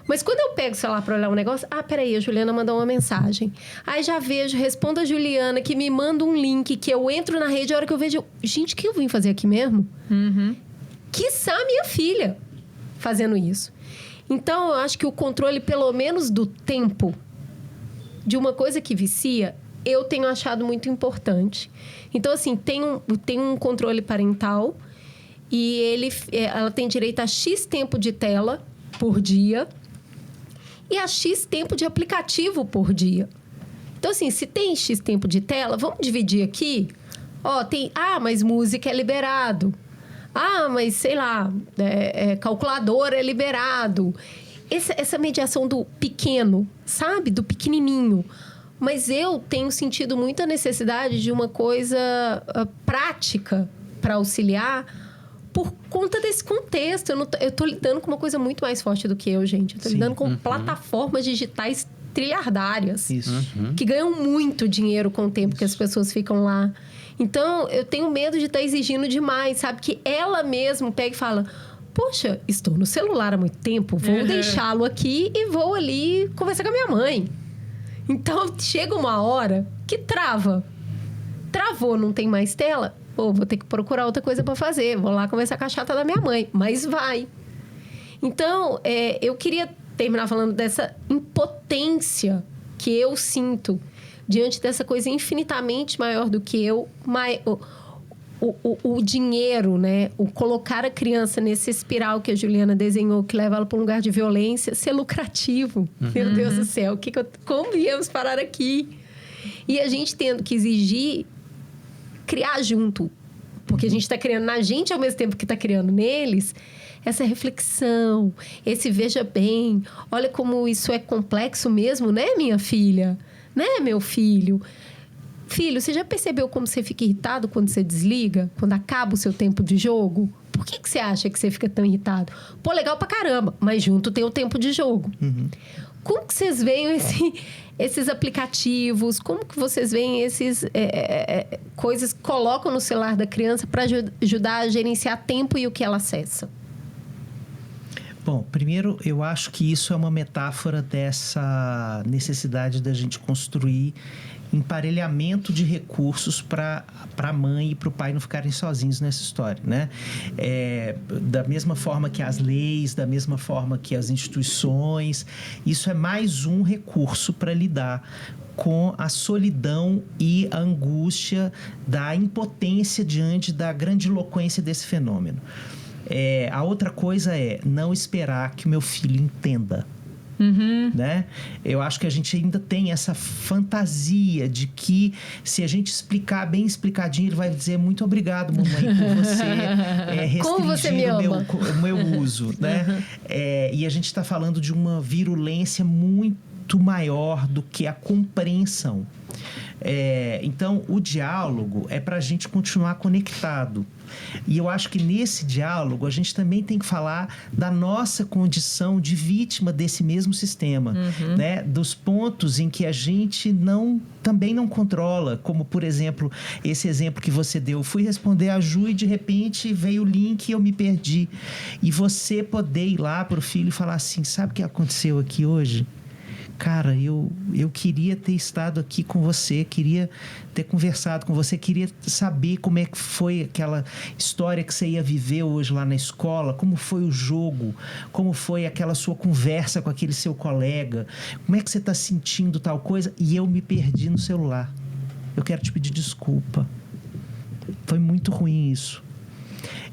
Mas quando eu pego o celular para olhar um negócio... peraí, a Juliana mandou uma mensagem. Aí já vejo, respondo a Juliana, que me manda um link, que eu entro na rede, a hora que eu vejo... Gente, o que eu vim fazer aqui mesmo? Quiçá minha filha fazendo isso. Então, eu acho que o controle, pelo menos do tempo, de uma coisa que vicia, eu tenho achado muito importante. Então, assim, tem um controle parental e ela tem direito a X tempo de tela por dia e a X tempo de aplicativo por dia. Então, assim, se tem X tempo de tela, vamos dividir aqui. Mas música é liberado. Mas, sei lá, calculador é liberado. Essa mediação do pequeno, sabe? Do pequenininho. Mas eu tenho sentido muita necessidade de uma coisa prática para auxiliar por conta desse contexto. Eu tô lidando com uma coisa muito mais forte do que eu, gente. Eu tô lidando com plataformas digitais trilhardárias. Isso. Que ganham muito dinheiro com o tempo que as pessoas ficam lá. Então, eu tenho medo de estar exigindo demais, sabe? Que ela mesma pega e fala... Poxa, estou no celular há muito tempo. Vou deixá-lo aqui e vou ali conversar com a minha mãe. Então, chega uma hora que trava. Travou, não tem mais tela? Pô, vou ter que procurar outra coisa para fazer. Vou lá conversar com a chata da minha mãe. Mas vai. Então, eu queria terminar falando dessa impotência que eu sinto diante dessa coisa infinitamente maior do que eu. O dinheiro, né? O colocar a criança nesse espiral que a Juliana desenhou, que leva ela para um lugar de violência, ser lucrativo. Meu Deus do céu, como viemos parar aqui? E a gente tendo que exigir criar junto. Porque a gente está criando na gente ao mesmo tempo que está criando neles essa reflexão, esse veja bem. Olha como isso é complexo mesmo, né, minha filha? Né, meu filho? Filho, você já percebeu como você fica irritado quando você desliga? Quando acaba o seu tempo de jogo? Por que você acha que você fica tão irritado? Pô, legal pra caramba, mas junto tem o tempo de jogo. Como que vocês veem esses aplicativos? Como que vocês veem esses coisas que colocam no celular da criança para ajudar a gerenciar tempo e o que ela acessa? Bom, primeiro, eu acho que isso é uma metáfora dessa necessidade da gente construir emparelhamento de recursos para a mãe e para o pai não ficarem sozinhos nessa história, né? Da mesma forma que as leis, da mesma forma que as instituições, isso é mais um recurso para lidar com a solidão e a angústia da impotência diante da grandiloquência desse fenômeno. A outra coisa é não esperar que o meu filho entenda. Né? Eu acho que a gente ainda tem essa fantasia de que se a gente explicar bem explicadinho, ele vai dizer muito obrigado, mamãe, por você restringir o meu uso, né? E a gente está falando de uma virulência muito maior do que a compreensão. Então, o diálogo é para a gente continuar conectado. E eu acho que nesse diálogo a gente também tem que falar da nossa condição de vítima desse mesmo sistema, né? Dos pontos em que a gente também não controla, como por exemplo, esse exemplo que você deu. Eu fui responder a Ju e de repente veio o link e eu me perdi. E você poder ir lá pro filho e falar assim, sabe o que aconteceu aqui hoje? Cara, eu queria ter estado aqui com você, queria ter conversado com você, queria saber como é que foi aquela história que você ia viver hoje lá na escola, como foi o jogo, como foi aquela sua conversa com aquele seu colega, como é que você está sentindo tal coisa, e eu me perdi no celular. Eu quero te pedir desculpa. Foi muito ruim isso.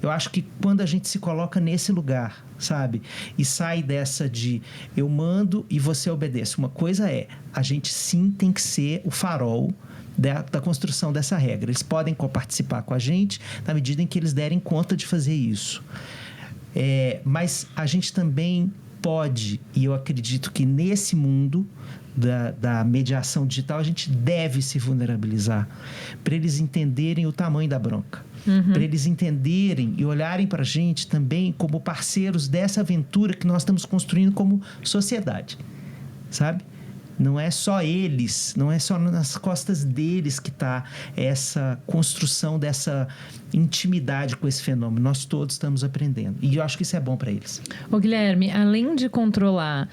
Eu acho que quando a gente se coloca nesse lugar, sabe? E sai dessa de eu mando e você obedece. Uma coisa a gente sim tem que ser o farol da construção dessa regra. Eles podem coparticipar com a gente na medida em que eles derem conta de fazer isso. Mas a gente também pode, e eu acredito que nesse mundo da mediação digital, a gente deve se vulnerabilizar para eles entenderem o tamanho da bronca. Para eles entenderem e olharem para a gente também como parceiros dessa aventura que nós estamos construindo como sociedade, sabe? Não é só eles, não é só nas costas deles que está essa construção dessa intimidade com esse fenômeno. Nós todos estamos aprendendo. E eu acho que isso é bom para eles. Ô, Guilherme, além de controlar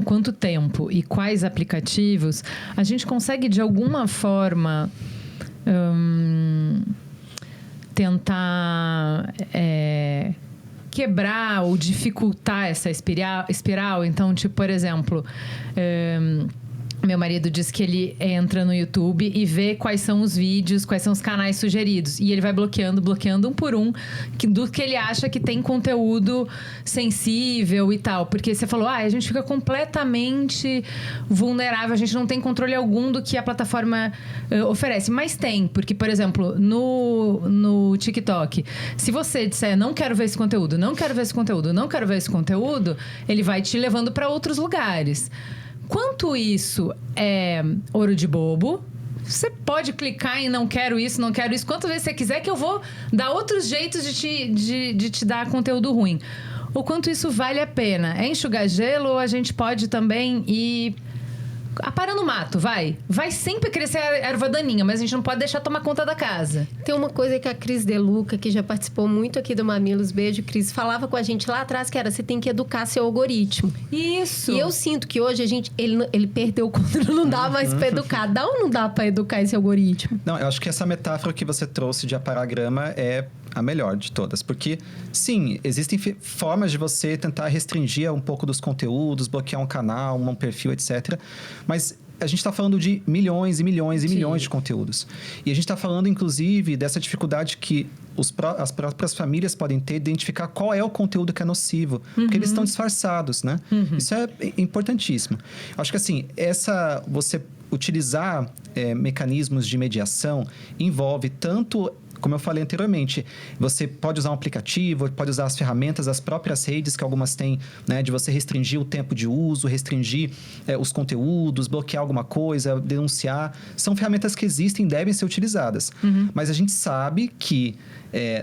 quanto tempo e quais aplicativos, a gente consegue de alguma forma tentar quebrar ou dificultar essa espiral. Então, tipo, por exemplo, Meu marido diz que ele entra no YouTube e vê quais são os vídeos, quais são os canais sugeridos. E ele vai bloqueando um por um, do que ele acha que tem conteúdo sensível e tal. Porque você falou, a gente fica completamente vulnerável, a gente não tem controle algum do que a plataforma oferece. Mas tem, porque, por exemplo, no TikTok, se você disser, não quero ver esse conteúdo, não quero ver esse conteúdo, não quero ver esse conteúdo, ele vai te levando para outros lugares. Quanto isso é ouro de bobo, você pode clicar em não quero isso, não quero isso, quantas vezes você quiser, que eu vou dar outros jeitos de te dar conteúdo ruim. O quanto isso vale a pena? É enxugar gelo ou a gente pode também ir aparando o mato, vai sempre crescer a erva daninha, mas a gente não pode deixar tomar conta da casa. Tem uma coisa que a Cris Deluca, que já participou muito aqui do Mamilos, beijo, Cris, falava com a gente lá atrás, que era, você tem que educar seu algoritmo. Isso. E eu sinto que hoje ele perdeu o controle, não dá mais pra educar. Dá ou não dá pra educar esse algoritmo? Não, eu acho que essa metáfora que você trouxe de aparar a grama é a melhor de todas. Porque, sim, existem formas de você tentar restringir um pouco dos conteúdos, bloquear um canal, um perfil, etc. Mas a gente está falando de milhões e milhões e milhões de conteúdos. E a gente está falando, inclusive, dessa dificuldade que as próprias famílias podem ter de identificar qual é o conteúdo que é nocivo. Porque eles estão disfarçados, né? Isso é importantíssimo. Acho que, assim, você utilizar mecanismos de mediação envolve tanto... Como eu falei anteriormente, você pode usar um aplicativo, pode usar as ferramentas das próprias redes, que algumas têm, né? De você restringir o tempo de uso, restringir os conteúdos, bloquear alguma coisa, denunciar. São ferramentas que existem e devem ser utilizadas. Mas a gente sabe que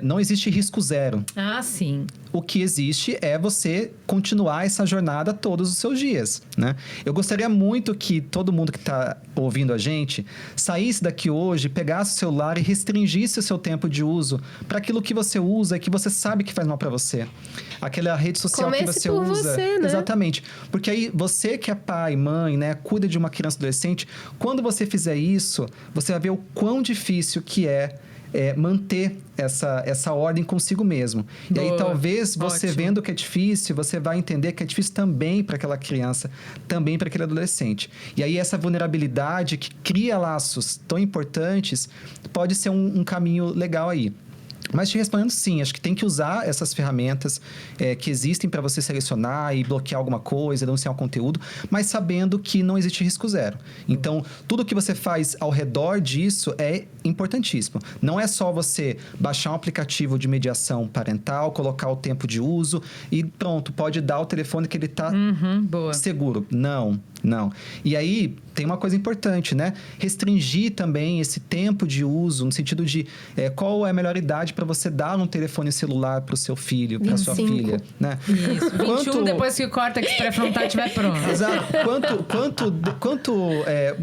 não existe risco zero. Ah, sim. O que existe é você continuar essa jornada todos os seus dias, né? Eu gostaria muito que todo mundo que está ouvindo a gente saísse daqui hoje, pegasse o celular e restringisse o seu tempo de uso para aquilo que você usa e que você sabe que faz mal para você. Aquela rede social que você por usa. você, né? Exatamente. Porque aí você que é pai, mãe, né, cuida de uma criança adolescente, quando você fizer isso, você vai ver o quão difícil que é manter essa ordem consigo mesmo. Boa. E aí, talvez, você Ótimo. vendo que é difícil, você vai entender que é difícil também para aquela criança, também para aquele adolescente. E aí, essa vulnerabilidade que cria laços tão importantes pode ser um caminho legal aí. Mas te respondendo, sim, acho que tem que usar essas ferramentas que existem para você selecionar e bloquear alguma coisa, denunciar um conteúdo, mas sabendo que não existe risco zero. Então, tudo que você faz ao redor disso é importantíssimo. Não é só você baixar um aplicativo de mediação parental, colocar o tempo de uso e pronto, pode dar o telefone que ele está seguro. Não. E aí, tem uma coisa importante, né? Restringir também esse tempo de uso, no sentido de qual é a melhor idade para você dar um telefone celular para o seu filho, para sua filha, né? Isso, 21 depois que o córtex pré-frontal estiver pronto. Exato.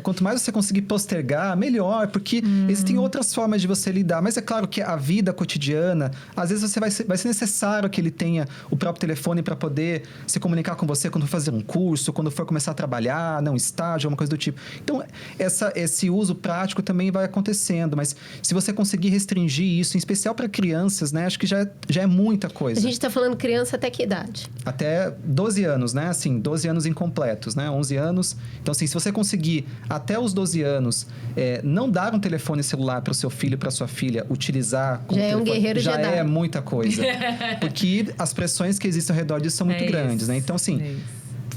Quanto mais você conseguir postergar, melhor, porque existem outras formas de você lidar. Mas é claro que a vida cotidiana, às vezes vai ser necessário que ele tenha o próprio telefone para poder se comunicar com você quando for fazer um curso, quando for começar a trabalhar, um estágio, alguma coisa do tipo. Então, esse uso prático também vai acontecendo, mas se você conseguir restringir isso, em especial para crianças, né? Acho que já é muita coisa. A gente está falando criança até que idade? Até 12 anos, né? Assim, 12 anos incompletos, né? 11 anos. Então, assim, se você conseguir até os 12 anos não dar um telefone celular para o seu filho, para sua filha, utilizar como já é um guerreiro já Jedi. É muita coisa. Porque as pressões que existem ao redor disso são muito grandes, né? Então, assim...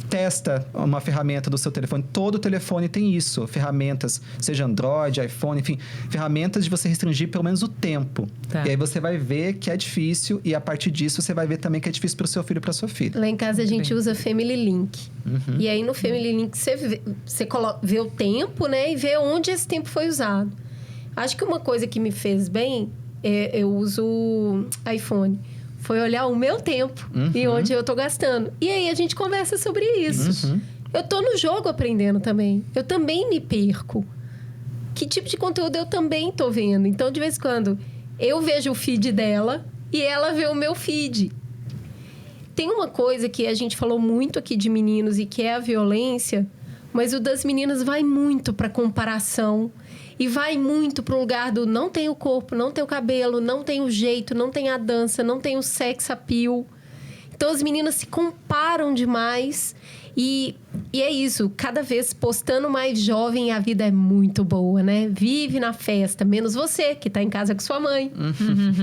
Testa uma ferramenta do seu telefone. Todo telefone tem isso. Ferramentas, seja Android, iPhone, enfim. Ferramentas de você restringir pelo menos o tempo. Tá. E aí você vai ver que é difícil. E a partir disso, você vai ver também que é difícil para o seu filho e para sua filha. Lá em casa a gente usa Family Link. E aí no Family Link você vê o tempo, né? E vê onde esse tempo foi usado. Acho que uma coisa que me fez bem, eu uso iPhone. Foi olhar o meu tempo e onde eu tô gastando. E aí a gente conversa sobre isso. Eu tô no jogo aprendendo também. Eu também me perco. Que tipo de conteúdo eu também tô vendo? Então, de vez em quando, eu vejo o feed dela e ela vê o meu feed. Tem uma coisa que a gente falou muito aqui de meninos e que é a violência, mas o das meninas vai muito pra comparação. E vai muito pro lugar do não tem o corpo, não tem o cabelo, não tem o jeito, não tem a dança, não tem o sex appeal. Então, as meninas se comparam demais. E é isso, cada vez postando mais jovem, a vida é muito boa, né? Vive na festa, menos você, que tá em casa com sua mãe.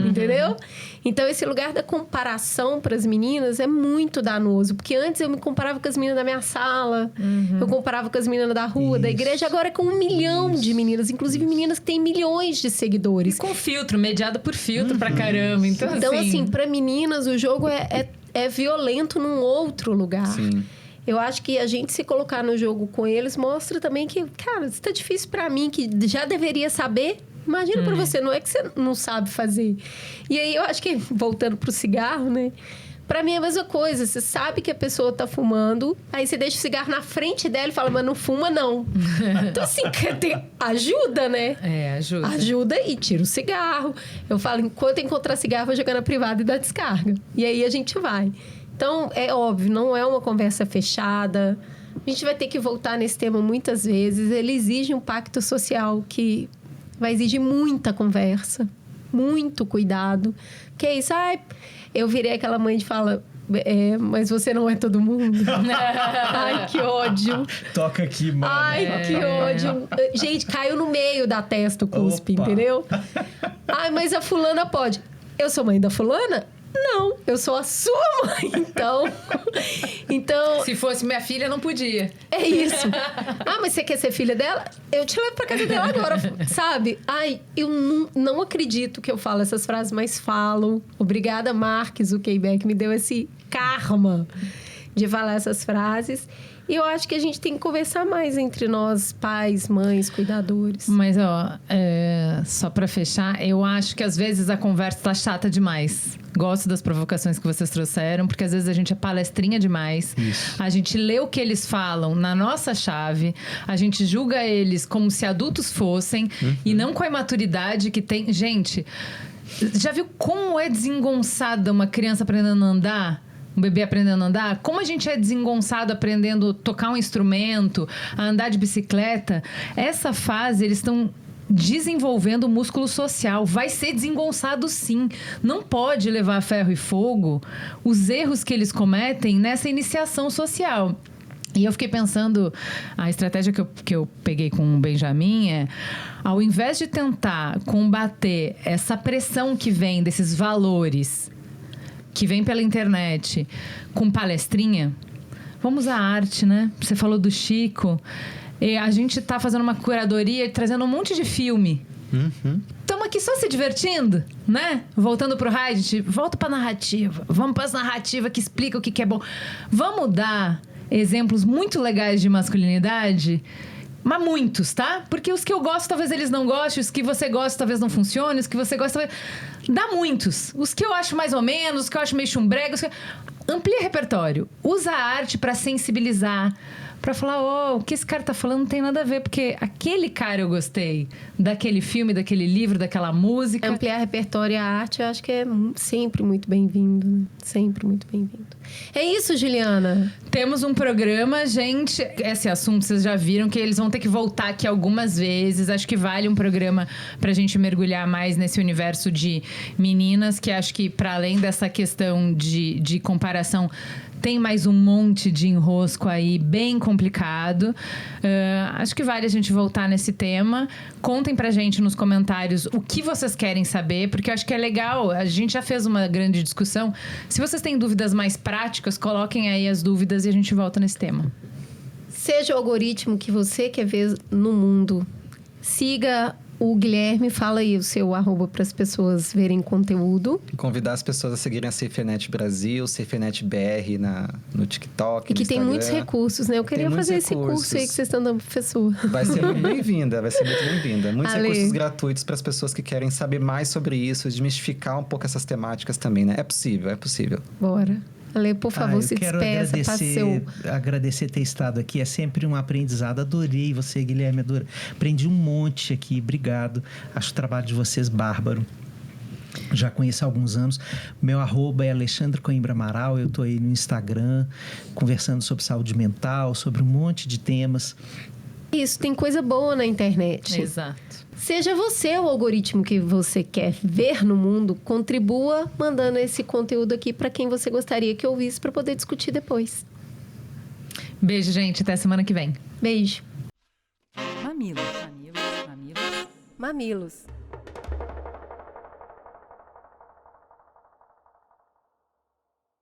Entendeu? Então, esse lugar da comparação para as meninas é muito danoso. Porque antes eu me comparava com as meninas da minha sala, eu comparava com as meninas da rua, da igreja. Agora é com 1 milhão de meninas, inclusive meninas que têm milhões de seguidores. E com filtro, mediado por filtro pra caramba. Então assim, para meninas, o jogo é violento num outro lugar. Sim. Eu acho que a gente se colocar no jogo com eles mostra também que, cara, isso tá difícil pra mim, que já deveria saber. Imagina pra você, não é que você não sabe fazer. E aí, eu acho que, voltando pro cigarro, né? Pra mim é a mesma coisa. Você sabe que a pessoa tá fumando, aí você deixa o cigarro na frente dela e fala, mas não fuma, não. Então, assim, ajuda, né? Ajuda. Ajuda e tira o cigarro. Eu falo, enquanto encontrar cigarro, vou jogar na privada e dar descarga. E aí, a gente vai. Então, é óbvio, não é uma conversa fechada. A gente vai ter que voltar nesse tema muitas vezes. Ele exige um pacto social que vai exigir muita conversa, muito cuidado. Porque é isso, eu virei aquela mãe que fala... mas você não é todo mundo. Ai, que ódio. Toca aqui, mano. Ai, que ódio. Gente, caiu no meio da testa o cuspe, entendeu? Ai, mas a fulana pode. Eu sou mãe da fulana? Não, eu sou a sua mãe, então... Se fosse minha filha, não podia. É isso. Mas você quer ser filha dela? Eu te levo pra casa dela agora, sabe? Ai, eu não acredito que eu falo essas frases, mas falo. Obrigada, Mark Zuckerberg, me deu esse karma de falar essas frases. E eu acho que a gente tem que conversar mais entre nós, pais, mães, cuidadores. Mas, só pra fechar, eu acho que às vezes a conversa tá chata demais. Gosto das provocações que vocês trouxeram, porque às vezes a gente é palestrinha demais. Isso. A gente lê o que eles falam na nossa chave, a gente julga eles como se adultos fossem e não com a imaturidade que tem. Gente, já viu como é desengonçada uma criança aprendendo a andar? Um bebê aprendendo a andar? Como a gente é desengonçado aprendendo a tocar um instrumento, a andar de bicicleta? Essa fase, eles estão desenvolvendo o músculo social. Vai ser desengonçado, sim. Não pode levar a ferro e fogo os erros que eles cometem nessa iniciação social. E eu fiquei pensando, a estratégia que eu peguei com o Benjamin é, ao invés de tentar combater essa pressão que vem desses valores que vem pela internet com palestrinha, vamos à arte, né? Você falou do Chico. E a gente tá fazendo uma curadoria e trazendo um monte de filme. Estamos aqui só se divertindo, né? Voltando pro Reddit, volta pra narrativa. Vamos para as narrativas que explicam o que é bom. Vamos dar exemplos muito legais de masculinidade, mas muitos, tá? Porque os que eu gosto, talvez eles não gostem. Os que você gosta, talvez não funcione. Os que você gosta, talvez... Dá muitos. Os que eu acho mais ou menos, os que eu acho meio chumbrega. Amplia repertório. Usa a arte pra sensibilizar. Pra falar, o que esse cara tá falando não tem nada a ver. Porque aquele cara eu gostei. Daquele filme, daquele livro, daquela música. Ampliar repertório e a arte, eu acho que é sempre muito bem-vindo, né? Sempre muito bem-vindo. É isso, Juliana. Temos um programa, gente. Esse assunto vocês já viram que eles vão ter que voltar aqui algumas vezes. Acho que vale um programa pra gente mergulhar mais nesse universo de meninas, que acho que para além dessa questão de comparação, tem mais um monte de enrosco aí bem complicado. Acho que vale a gente voltar nesse tema. Contem pra gente nos comentários o que vocês querem saber, porque eu acho que é legal. A gente já fez uma grande discussão. Se vocês têm dúvidas mais práticas, coloquem aí as dúvidas e a gente volta nesse tema. Seja o algoritmo que você quer ver no mundo. Siga o Guilherme, fala aí o seu @ para as pessoas verem conteúdo. Convidar as pessoas a seguirem a SafeNet Brasil, SafeNet BR no TikTok, E que tem muitos recursos, né? Eu queria fazer esse curso aí que vocês estão dando pro professor. Vai ser muito bem-vinda, vai ser muito bem-vinda. Muitos recursos gratuitos para as pessoas que querem saber mais sobre isso, desmistificar um pouco essas temáticas também, né? É possível, é possível. Bora. Ale, por favor, se despeça. Agradecer ter estado aqui. É sempre um aprendizado. Adorei você, Guilherme. Aprendi um monte aqui. Obrigado. Acho o trabalho de vocês bárbaro. Já conheço há alguns anos. Meu @ é Alexandre Coimbra Amaral. Eu estou aí no Instagram, conversando sobre saúde mental, sobre um monte de temas. Isso, tem coisa boa na internet. Exato. Seja você o algoritmo que você quer ver no mundo, contribua mandando esse conteúdo aqui para quem você gostaria que ouvisse para poder discutir depois. Beijo, gente. Até semana que vem. Beijo. Mamilos. Mamilos. Mamilos. Mamilos.